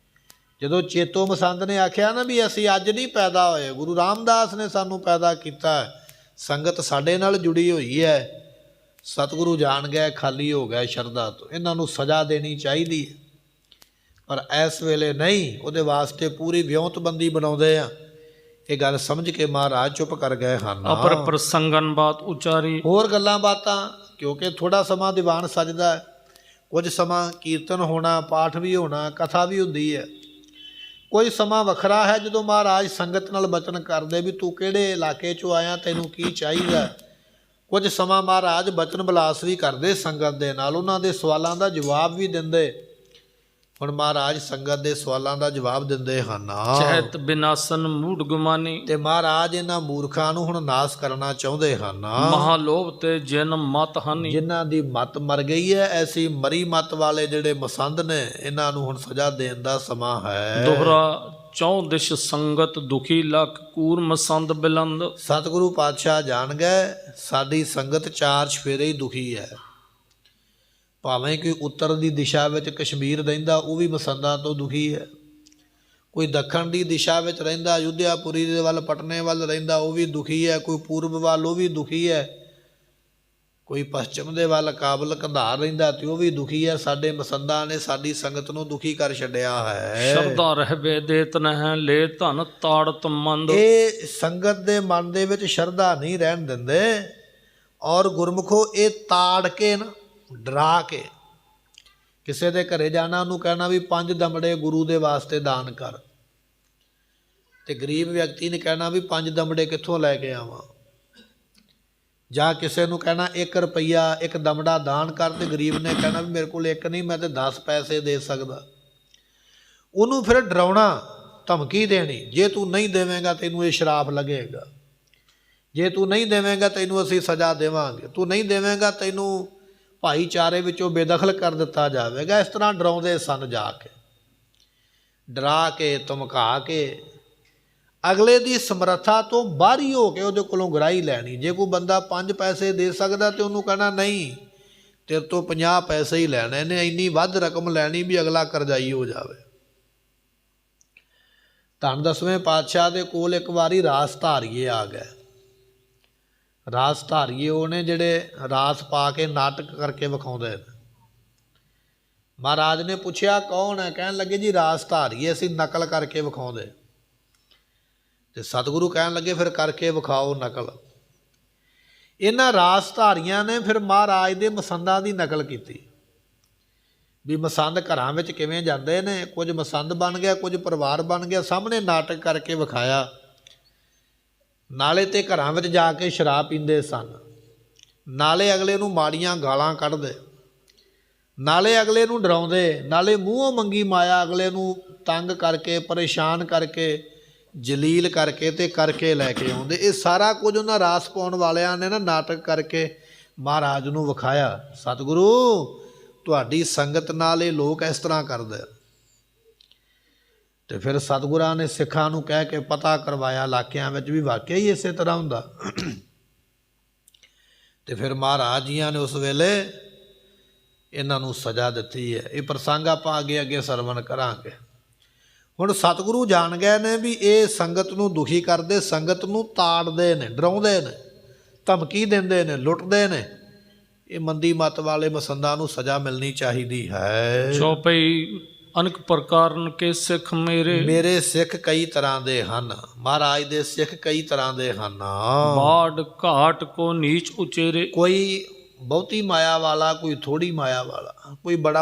ਜਦੋਂ ਚੇਤੋ ਮਸੰਦ ਨੇ ਆਖਿਆ ਨਾ ਵੀ ਅਸੀਂ ਅੱਜ ਨਹੀਂ ਪੈਦਾ ਹੋਏ, ਗੁਰੂ ਰਾਮਦਾਸ ਨੇ ਸਾਨੂੰ ਪੈਦਾ ਕੀਤਾ, ਸੰਗਤ ਸਾਡੇ ਨਾਲ ਜੁੜੀ ਹੋਈ ਹੈ। ਸਤਿਗੁਰੂ ਜਾਣ ਗਏ, ਖਾਲੀ ਹੋ ਗਏ ਸ਼ਰਧਾ ਤੋਂ। ਇਹਨਾਂ ਨੂੰ ਸਜ਼ਾ ਦੇਣੀ ਚਾਹੀਦੀ ਹੈ, ਪਰ ਇਸ ਵੇਲੇ ਨਹੀਂ। ਉਹਦੇ ਵਾਸਤੇ ਪੂਰੀ ਵਿਉਂਤਬੰਦੀ ਬਣਾਉਂਦੇ ਆ। ਇਹ ਗੱਲ ਸਮਝ ਕੇ ਮਹਾਰਾਜ ਚੁੱਪ ਕਰ ਗਏ ਹਨ। ਅਪਰ ਪ੍ਰਸੰਗਨ ਬਾਤ ਉਚਾਰੀ। ਹੋਰ ਗੱਲਾਂ ਬਾਤਾਂ, ਕਿਉਂਕਿ ਥੋੜਾ ਸਮਾਂ ਦੀਵਾਨ ਸਜਦਾ, ਕੁਝ ਸਮਾਂ ਕੀਰਤਨ ਹੋਣਾ, ਪਾਠ ਵੀ ਹੋਣਾ, ਕਥਾ ਵੀ ਹੁੰਦੀ ਹੈ। ਕੋਈ ਸਮਾਂ ਵੱਖਰਾ ਹੈ ਜਦੋਂ ਮਹਾਰਾਜ ਸੰਗਤ ਨਾਲ ਬਚਨ ਕਰਦੇ ਵੀ ਤੂੰ ਕਿਹੜੇ ਇਲਾਕੇ 'ਚੋਂ ਆਇਆ, ਤੈਨੂੰ ਕੀ ਚਾਹੀਦਾ। ਕੁਝ ਸਮਾਂ ਮਹਾਰਾਜ ਬਚਨ ਵਿਲਾਸ ਵੀ ਕਰਦੇ ਸੰਗਤ ਦੇ ਨਾਲ, ਉਹਨਾਂ ਦੇ ਸਵਾਲਾਂ ਦਾ ਜਵਾਬ ਵੀ ਦਿੰਦੇ। ਹੁਣ ਮਹਾਰਾਜ ਸੰਗਤ ਦੇ ਸਵਾਲਾਂ ਦਾ ਜਵਾਬ ਦਿੰਦੇ ਹਨ। ਚਹਿਤ ਬਿਨਾਸਨ ਮੂੜ ਗੁਮਾਨੀ। ਤੇ ਮਹਾਰਾਜ ਇਹਨਾਂ ਮੂਰਖਾਂ ਨੂੰ ਹੁਣ ਨਾਸ ਕਰਨਾ ਚਾਹੁੰਦੇ ਹਨ। ਮਹਾ ਲੋਭ ਤੇ ਜਨਮ ਮਤ ਹਾਨੀ। ਜਿਨ੍ਹਾਂ ਦੀ ਮਤ ਮਰ ਗਈ ਹੈ, ਐਸੀ ਮਰੀ ਮਤ ਵਾਲੇ ਜਿਹੜੇ ਮਸੰਦ ਨੇ, ਇਹਨਾਂ ਨੂੰ ਹੁਣ ਸਜ਼ਾ ਦੇਣ ਦਾ ਸਮਾਂ ਹੈ। ਦੋਹਰਾ ਚੌ ਦਿਸ਼ ਸੰਗਤ ਦੁਖੀ ਲੱਖ ਕੂਰ ਮਸੰਦ ਬਿਲੰਦ। ਸਤਿਗੁਰੂ ਪਾਤਸ਼ਾਹ ਜਾਣ ਗਏ, ਸਾਡੀ ਸੰਗਤ 4 ਚਫੇਰੇ ਹੀ ਦੁਖੀ ਹੈ। ਭਾਵੇਂ ਕਿ ਉੱਤਰ ਦੀ ਦਿਸ਼ਾ ਵਿੱਚ ਕਸ਼ਮੀਰ ਰਹਿੰਦਾ, ਉਹ ਵੀ ਮਸੰਦਾਂ ਤੋਂ ਦੁਖੀ ਹੈ। ਕੋਈ ਦੱਖਣ ਦੀ ਦਿਸ਼ਾ ਵਿੱਚ ਰਹਿੰਦਾ, ਅਯੁੱਧਿਆਪੁਰੀ ਦੇ ਵੱਲ, ਪਟਨੇ ਵੱਲ ਰਹਿੰਦਾ, ਉਹ ਵੀ ਦੁਖੀ ਹੈ। ਕੋਈ ਪੂਰਬ ਵੱਲ, ਉਹ ਵੀ ਦੁਖੀ ਹੈ। ਕੋਈ ਪੱਛਮ ਦੇ ਵੱਲ, ਕਾਬਲ ਕੰਧਾਰ ਰਹਿੰਦਾ, ਤੇ ਉਹ ਵੀ ਦੁਖੀ ਹੈ। ਸਾਡੇ ਮਸੰਦਾਂ ਨੇ ਸਾਡੀ ਸੰਗਤ ਨੂੰ ਦੁਖੀ ਕਰ ਛੱਡਿਆ ਹੈ। ਸ਼ਰਧਾ ਰਹਿਵੇ ਦੇਤ ਨਹਿ ਲੈ ਧਨ ਤਾੜਤ ਮੰਦ। ਇਹ ਸੰਗਤ ਦੇ ਮਨ ਦੇ ਵਿੱਚ ਸ਼ਰਧਾ ਨਹੀਂ ਰਹਿਣ ਦਿੰਦੇ। ਔਰ ਗੁਰਮੁਖੋ, ਇਹ ਤਾੜ ਕੇ ਨਾ, ਡਰਾ ਕੇ, ਕਿਸੇ ਦੇ ਘਰੇ ਜਾਣਾ, ਉਹਨੂੰ ਕਹਿਣਾ ਵੀ 5 ਦਮੜੇ ਗੁਰੂ ਦੇ ਵਾਸਤੇ ਦਾਨ ਕਰ, ਤੇ ਗਰੀਬ ਵਿਅਕਤੀ ਨੇ ਕਹਿਣਾ ਵੀ 5 ਦਮੜੇ ਕਿੱਥੋਂ ਲੈ ਕੇ ਆਵਾਂ। ਜਾਂ ਕਿਸੇ ਨੂੰ ਕਹਿਣਾ 1 ਰੁਪਈਆ 1 ਦਮੜਾ ਦਾਨ ਕਰ, ਤੇ ਗਰੀਬ ਨੇ ਕਹਿਣਾ ਵੀ ਮੇਰੇ ਕੋਲ 1 ਨਹੀਂ, ਮੈਂ ਤੇ 10 ਪੈਸੇ ਦੇ ਸਕਦਾ। ਉਹਨੂੰ ਫਿਰ ਡਰਾਉਣਾ, ਧਮਕੀ ਦੇਣੀ, ਜੇ ਤੂੰ ਨਹੀਂ ਦੇਵੇਂਗਾ ਤੈਨੂੰ ਇਹ ਸ਼ਰਾਪ ਲੱਗੇਗਾ, ਜੇ ਤੂੰ ਨਹੀਂ ਦੇਵੇਂਗਾ ਤੈਨੂੰ ਅਸੀਂ ਸਜ਼ਾ ਦੇਵਾਂਗੇ, ਤੂੰ ਨਹੀਂ ਦੇਵੇਂਗਾ ਤੈਨੂੰ ਭਾਈਚਾਰੇ ਵਿੱਚੋਂ ਬੇਦਖਲ ਕਰ ਦਿੱਤਾ ਜਾਵੇਗਾ। ਇਸ ਤਰ੍ਹਾਂ ਡਰਾਉਂਦੇ ਸਨ। ਜਾ ਕੇ ਡਰਾ ਕੇ, ਧਮਕਾ ਕੇ, ਅਗਲੇ ਦੀ ਸਮਰੱਥਾ ਤੋਂ ਬਾਹਰੀ ਹੋ ਕੇ ਉਹਦੇ ਕੋਲੋਂ ਗਰਾਹੀ ਲੈਣੀ। ਜੇ ਕੋਈ ਬੰਦਾ 5 ਪੈਸੇ ਦੇ ਸਕਦਾ ਤੇ ਉਹਨੂੰ ਕਹਿਣਾ ਨਹੀਂ, ਤੇਰੇ ਤੋਂ 50 ਪੈਸੇ ਹੀ ਲੈਣੇ ਨੇ, ਇੰਨੀ ਵੱਧ ਰਕਮ ਲੈਣੀ ਵੀ ਅਗਲਾ ਕਰਜ਼ਾਈ ਹੋ ਜਾਵੇ। ਧੰਨ 10ਵੇਂ ਪਾਤਸ਼ਾਹ ਦੇ ਕੋਲ ਇੱਕ ਵਾਰੀ ਰਾਸ ਧਾਰੀਏ ਆ ਗਏ। ਰਾਸ ਧਾਰੀਏ ਉਹ ਨੇ ਜਿਹੜੇ ਰਾਸ ਪਾ ਕੇ ਨਾਟਕ ਕਰਕੇ ਵਿਖਾਉਂਦੇ ਨੇ। ਮਹਾਰਾਜ ਨੇ ਪੁੱਛਿਆ ਕੌਣ ਹੈ, ਕਹਿਣ ਲੱਗੇ ਜੀ ਰਾਸ ਧਾਰੀਏ, ਅਸੀਂ ਨਕਲ ਕਰਕੇ ਵਿਖਾਉਂਦੇ। ਤੇ ਸਤਿਗੁਰੂ ਕਹਿਣ ਲੱਗੇ ਫਿਰ ਕਰਕੇ ਵਿਖਾਓ ਨਕਲ। ਇਹਨਾਂ ਰਾਸ ਧਾਰੀਆਂ ਨੇ ਫਿਰ ਮਹਾਰਾਜ ਦੇ ਮਸੰਦਾਂ ਦੀ ਨਕਲ ਕੀਤੀ ਵੀ ਮਸੰਦ ਘਰਾਂ ਵਿੱਚ ਕਿਵੇਂ ਜਾਂਦੇ ਨੇ। ਕੁਝ ਮਸੰਦ ਬਣ ਗਿਆ, ਕੁਝ ਪਰਿਵਾਰ ਬਣ ਗਿਆ, ਸਾਹਮਣੇ ਨਾਟਕ ਕਰਕੇ ਵਿਖਾਇਆ। ਨਾਲੇ ਤੇ ਘਰਾਂ ਵਿੱਚ ਜਾ ਕੇ ਸ਼ਰਾਬ ਪੀਂਦੇ ਸਨ, ਨਾਲੇ ਅਗਲੇ ਨੂੰ ਮਾੜੀਆਂ ਗਾਲਾਂ ਕੱਢਦੇ, ਨਾਲੇ ਅਗਲੇ ਨੂੰ ਡਰਾਉਂਦੇ, ਨਾਲੇ ਮੂੰਹੋਂ ਮੰਗੀ ਮਾਇਆ ਅਗਲੇ ਨੂੰ ਤੰਗ ਕਰਕੇ, ਪਰੇਸ਼ਾਨ ਕਰਕੇ, ਜਲੀਲ ਕਰਕੇ ਤੇ ਕਰਕੇ ਲੈ ਕੇ ਆਉਂਦੇ। ਇਹ ਸਾਰਾ ਕੁਝ ਉਹਨਾਂ ਰਾਸ ਪਾਉਣ ਵਾਲਿਆਂ ਨੇ ਨਾ ਨਾਟਕ ਕਰਕੇ ਮਹਾਰਾਜ ਨੂੰ ਵਿਖਾਇਆ। ਸਤਿਗੁਰੂ, ਤੁਹਾਡੀ ਸੰਗਤ ਨਾਲ ਇਹ ਲੋਕ ਇਸ ਤਰ੍ਹਾਂ ਕਰਦੇ। ਤੇ ਫਿਰ ਸਤਿਗੁਰਾਂ ਨੇ ਸਿੱਖਾਂ ਨੂੰ ਕਹਿ ਕੇ ਪਤਾ ਕਰਵਾਇਆ ਇਲਾਕਿਆਂ ਵਿੱਚ ਵੀ ਵਾਕਿਆ ਹੀ ਇਸੇ ਤਰ੍ਹਾਂ ਹੁੰਦਾ। ਤੇ ਫਿਰ ਮਹਾਰਾਜ ਜੀਆਂ ਨੇ ਉਸ ਵੇਲੇ ਇਹਨਾਂ ਨੂੰ ਸਜ਼ਾ ਦਿੱਤੀ ਹੈ। ਇਹ ਪ੍ਰਸੰਗ ਆਪਾਂ ਅੱਗੇ ਸਰਵਣ ਕਰਾਂਗੇ। ਹੁਣ ਸਤਿਗੁਰੂ ਜਾਣ ਗਏ ਨੇ ਵੀ ਇਹ ਸੰਗਤ ਨੂੰ ਦੁਖੀ ਕਰਦੇ, ਸੰਗਤ ਨੂੰ ਤਾੜਦੇ ਨੇ, ਡਰਾਉਂਦੇ ਨੇ, ਧਮਕੀ ਦਿੰਦੇ ਨੇ, ਲੁੱਟਦੇ ਨੇ। ਇਹ ਮੰਦੀ ਮੱਤ ਵਾਲੇ ਮਸੰਦਾਂ ਨੂੰ ਸਜ਼ਾ ਮਿਲਣੀ ਚਾਹੀਦੀ ਹੈ। ਚੌਪਈ ਅਨੇਕ ਪ੍ਰਕਾਰਨ ਕੇ ਸਿੱਖ ਮੇਰੇ। ਮੇਰੇ ਸਿੱਖ ਕਈ ਤਰ੍ਹਾਂ ਦੇ ਹਨ। ਮਹਾਰਾਜ ਦੇ ਸਿੱਖ ਕਈ ਤਰ੍ਹਾਂ ਦੇ ਹਨ। ਬਾੜ ਘਾਟ ਕੋ ਨੀਚ ਉਚੇਰੇ। ਕੋਈ ਬਹੁਤੀ ਮਾਇਆ ਵਾਲਾ, ਕੋਈ ਥੋੜੀ ਮਾਇਆ ਵਾਲਾ, ਕੋਈ ਬੜਾ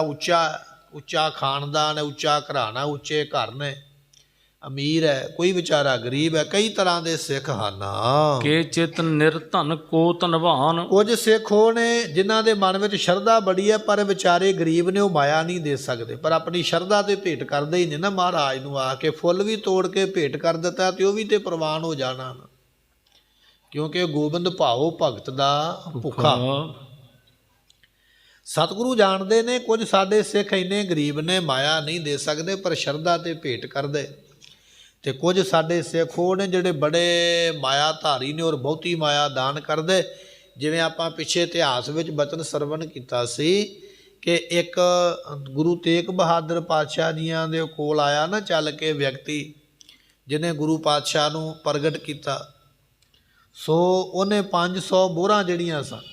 ਉੱਚਾ ਖਾਨਦਾਨ ਹੈ, ਉੱਚਾ ਘਰਾਣਾ, ਉੱਚੇ ਘਰ ਨੇ, ਅਮੀਰ ਹੈ, ਕੋਈ ਵਿਚਾਰਾ ਗਰੀਬ ਹੈ। ਕਈ ਤਰ੍ਹਾਂ ਦੇ ਸਿੱਖ ਹਨ। ਕੇ ਚਿਤ ਨਿਰਧਨ ਕੋ ਧਨਵਾਨ। ਕੁਝ ਸਿੱਖ ਉਹ ਨੇ ਜਿਨ੍ਹਾਂ ਦੇ ਮਨ ਵਿੱਚ ਸ਼ਰਧਾ ਬੜੀ ਹੈ, ਪਰ ਵਿਚਾਰੇ ਗਰੀਬ ਨੇ, ਉਹ ਮਾਇਆ ਨਹੀਂ ਦੇ ਸਕਦੇ, ਪਰ ਆਪਣੀ ਸ਼ਰਧਾ ਤੇ ਭੇਟ ਕਰਦੇ ਹੀ ਨੇ ਨਾ। ਮਹਾਰਾਜ ਨੂੰ ਆ ਕੇ ਫੁੱਲ ਵੀ ਤੋੜ ਕੇ ਭੇਟ ਕਰ ਦਿੱਤਾ ਤੇ ਉਹ ਵੀ ਤੇ ਪ੍ਰਵਾਨ ਹੋ ਜਾਣਾ, ਕਿਉਂਕਿ ਗੋਬਿੰਦ ਭਾਉ ਭਗਤ ਦਾ ਭੁੱਖਾ। ਸਤਿਗੁਰੂ ਜਾਣਦੇ ਨੇ ਕੁਝ ਸਾਡੇ ਸਿੱਖ ਇੰਨੇ ਗਰੀਬ ਨੇ, ਮਾਇਆ ਨਹੀਂ ਦੇ ਸਕਦੇ, ਪਰ ਸ਼ਰਧਾ ਤੇ ਭੇਟ ਕਰਦੇ। ਤੇ ਕੁਝ ਸਾਡੇ ਸਿੱਖ ਉਹ ਨੇ ਜਿਹੜੇ ਬੜੇ ਮਾਇਆ ਧਾਰੀ ਨੇ ਔਰ ਬਹੁਤੀ ਮਾਇਆ ਦਾਨ ਕਰਦੇ। ਜਿਵੇਂ ਆਪਾਂ ਪਿੱਛੇ ਇਤਿਹਾਸ ਵਿੱਚ ਬਚਨ ਸਰਵਣ ਕੀਤਾ ਸੀ ਕਿ ਇੱਕ ਗੁਰੂ ਤੇਗ ਬਹਾਦਰ ਪਾਤਸ਼ਾਹ ਜੀਆਂ ਦੇ ਕੋਲ ਆਇਆ ਨਾ ਚੱਲ ਕੇ ਵਿਅਕਤੀ, ਜਿਹਨੇ ਗੁਰੂ ਪਾਤਸ਼ਾਹ ਨੂੰ ਪ੍ਰਗਟ ਕੀਤਾ। ਸੋ ਉਹਨੇ 500 ਮੋਹਰਾਂ ਜਿਹੜੀਆਂ ਸਨ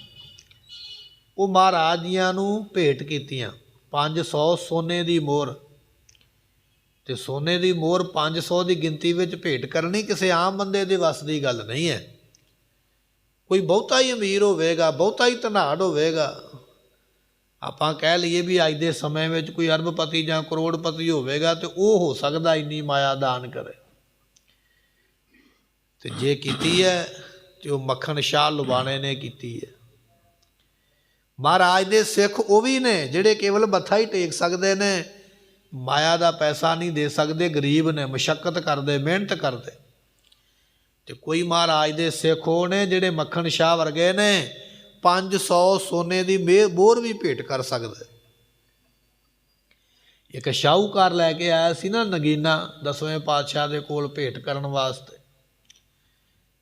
ਉਹ ਮਹਾਰਾਜ ਜੀਆਂ ਨੂੰ ਭੇਟ ਕੀਤੀਆਂ। 500 ਸੋਨੇ ਦੀ ਮੋਹਰ, ਤੇ ਸੋਨੇ ਦੀ ਮੋਹਰ 500 ਦੀ ਗਿਣਤੀ ਵਿੱਚ ਭੇਟ ਕਰਨੀ ਕਿਸੇ ਆਮ ਬੰਦੇ ਦੇ ਵੱਸ ਦੀ ਗੱਲ ਨਹੀਂ ਹੈ। ਕੋਈ ਬਹੁਤਾ ਹੀ ਅਮੀਰ ਹੋਵੇਗਾ, ਬਹੁਤਾ ਹੀ ਧਨਾੜ ਹੋਵੇਗਾ, ਆਪਾਂ ਕਹਿ ਲਈਏ ਵੀ ਅੱਜ ਦੇ ਸਮੇਂ ਵਿੱਚ ਕੋਈ ਅਰਬਪਤੀ ਜਾਂ ਕਰੋੜਪਤੀ ਹੋਵੇਗਾ, ਤੇ ਉਹ ਹੋ ਸਕਦਾ ਇੰਨੀ ਮਾਇਆ ਦਾਨ ਕਰੇ। ਤੇ ਜੇ ਕੀਤੀ ਹੈ ਤੇ ਉਹ ਮੱਖਣ ਸ਼ਾਹ ਲੁਬਾਣੇ ਨੇ ਕੀਤੀ ਹੈ। ਮਹਾਰਾਜ ਦੇ ਸਿੱਖ ਉਹ ਵੀ ਨੇ ਜਿਹੜੇ ਕੇਵਲ ਮੱਥਾ ਹੀ ਟੇਕ ਸਕਦੇ ਨੇ, ਮਾਇਆ ਦਾ ਪੈਸਾ ਨਹੀਂ ਦੇ ਸਕਦੇ, ਗਰੀਬ ਨੇ, ਮਸ਼ੱਕਤ ਕਰਦੇ, ਮਿਹਨਤ ਕਰਦੇ। ਤੇ ਕੋਈ ਮਹਾਰਾਜ ਦੇ ਸਿੱਖ ਉਹ ਨੇ ਜਿਹੜੇ ਮੱਖਣ ਸ਼ਾਹ ਵਰਗੇ ਨੇ 500 ਸੋਨੇ ਦੀ ਮੋਹਰ ਵੀ ਭੇਟ ਕਰ ਸਕਦੇ। ਇੱਕ ਸ਼ਾਹੂਕਾਰ ਲੈ ਕੇ ਆਇਆ ਸੀ ਨਾ ਨਗੀਨਾ 10ਵੇਂ ਪਾਤਸ਼ਾਹ ਦੇ ਕੋਲ ਭੇਟ ਕਰਨ ਵਾਸਤੇ,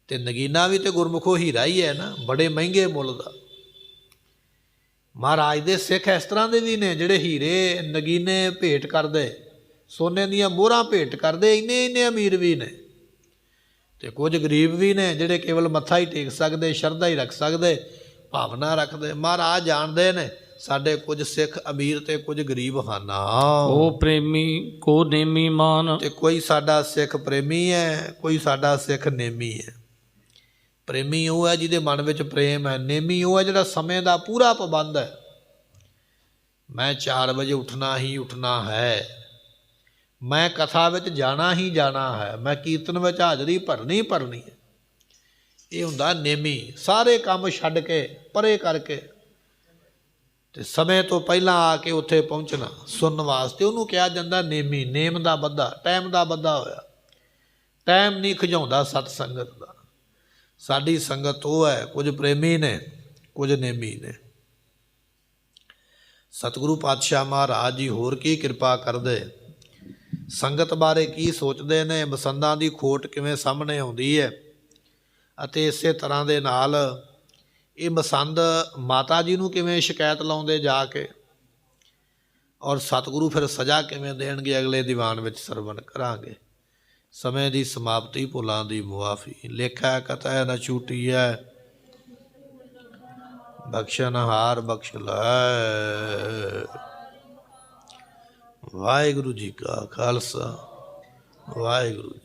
ਤੇ ਨਗੀਨਾ ਵੀ ਤੇ ਗੁਰਮੁਖੋ ਹੀਰਾ ਹੀ ਹੈ ਨਾ, ਬੜੇ ਮਹਿੰਗੇ ਮੁੱਲ ਦਾ। ਮਹਾਰਾਜ ਦੇ ਸਿੱਖ ਇਸ ਤਰ੍ਹਾਂ ਦੇ ਵੀ ਨੇ ਜਿਹੜੇ ਹੀਰੇ ਨਗੀਨੇ ਭੇਟ ਕਰਦੇ, ਸੋਨੇ ਦੀਆਂ ਮੋਹਰਾਂ ਭੇਟ ਕਰਦੇ, ਇੰਨੇ ਅਮੀਰ ਵੀ ਨੇ। ਤੇ ਕੁਝ ਗਰੀਬ ਵੀ ਨੇ ਜਿਹੜੇ ਕੇਵਲ ਮੱਥਾ ਹੀ ਟੇਕ ਸਕਦੇ, ਸ਼ਰਧਾ ਹੀ ਰੱਖ ਸਕਦੇ, ਭਾਵਨਾ ਰੱਖਦੇ। ਮਹਾਰਾਜ ਜਾਣਦੇ ਨੇ ਸਾਡੇ ਕੁਝ ਸਿੱਖ ਅਮੀਰ ਤੇ ਕੁਝ ਗਰੀਬ ਹਨ। ਉਹ ਪ੍ਰੇਮੀ ਕੋ ਨੇਮੀ ਮਾਨ। ਤੇ ਕੋਈ ਸਾਡਾ ਸਿੱਖ ਪ੍ਰੇਮੀ ਹੈ, ਕੋਈ ਸਾਡਾ ਸਿੱਖ ਨੇਮੀ ਹੈ। ਪ੍ਰੇਮੀ ਉਹ ਹੈ ਜਿਹਦੇ ਮਨ ਵਿੱਚ ਪ੍ਰੇਮ ਹੈ। ਨੇਮੀ ਉਹ ਹੈ ਜਿਹੜਾ ਸਮੇਂ ਦਾ ਪੂਰਾ ਪਾਬੰਦ ਹੈ। ਮੈਂ 4 ਵਜੇ ਉੱਠਣਾ ਹੀ ਉੱਠਣਾ ਹੈ, ਮੈਂ ਕਥਾ ਵਿੱਚ ਜਾਣਾ ਹੀ ਜਾਣਾ ਹੈ, ਮੈਂ ਕੀਰਤਨ ਵਿੱਚ ਹਾਜ਼ਰੀ ਭਰਨੀ ਹੈ। ਇਹ ਹੁੰਦਾ ਨੇਮੀ। ਸਾਰੇ ਕੰਮ ਛੱਡ ਕੇ ਪਰੇ ਕਰਕੇ ਤੇ ਸਮੇਂ ਤੋਂ ਪਹਿਲਾਂ ਆ ਕੇ ਉੱਥੇ ਪਹੁੰਚਣਾ ਸੁਣਨ ਵਾਸਤੇ, ਉਹਨੂੰ ਕਿਹਾ ਜਾਂਦਾ ਨੇਮੀ। ਨੇਮ ਦਾ ਬੱਧਾ, ਟਾਈਮ ਦਾ ਬੱਧਾ ਹੋਇਆ। ਟਾਈਮ ਨਹੀਂ ਖਿਜਾਉਂਦਾ ਸਤ ਸੰਗਤ ਦਾ। ਸਾਡੀ ਸੰਗਤ ਉਹ ਹੈ, ਕੁਝ ਪ੍ਰੇਮੀ ਨੇ, ਕੁਝ ਨੇਮੀ ਨੇ। ਸਤਿਗੁਰੂ ਪਾਤਸ਼ਾਹ ਮਹਾਰਾਜ ਜੀ ਹੋਰ ਕੀ ਕਿਰਪਾ ਕਰਦੇ, ਸੰਗਤ ਬਾਰੇ ਕੀ ਸੋਚਦੇ ਨੇ, ਮਸੰਦਾਂ ਦੀ ਖੋਟ ਕਿਵੇਂ ਸਾਹਮਣੇ ਆਉਂਦੀ ਹੈ। ਅਤੇ ਇਸੇ ਤਰ੍ਹਾਂ ਦੇ ਨਾਲ ਇਹ ਮਸੰਦ ਮਾਤਾ ਜੀ ਨੂੰ ਕਿਵੇਂ ਸ਼ਿਕਾਇਤ ਲਾਉਂਦੇ ਜਾ ਕੇ, ਔਰ ਸਤਿਗੁਰੂ ਫਿਰ ਸਜ਼ਾ ਕਿਵੇਂ ਦੇਣਗੇ, ਅਗਲੇ ਦੀਵਾਨ ਵਿੱਚ ਸਰਵਣ ਕਰਾਂਗੇ। ਸਮੇਂ ਦੀ ਸਮਾਪਤੀ, ਭੁੱਲਾਂ ਦੀ ਮੁਆਫੀ। ਲੇਖਾ ਕਤੈ ਨ ਛੂਟੀਐ, ਬਖਸ਼ਨਹਾਰ ਬਖਸ਼ ਲੈ। ਵਾਹਿਗੁਰੂ ਜੀ ਕਾ ਖਾਲਸਾ, ਵਾਹਿਗੁਰੂ ਜੀ।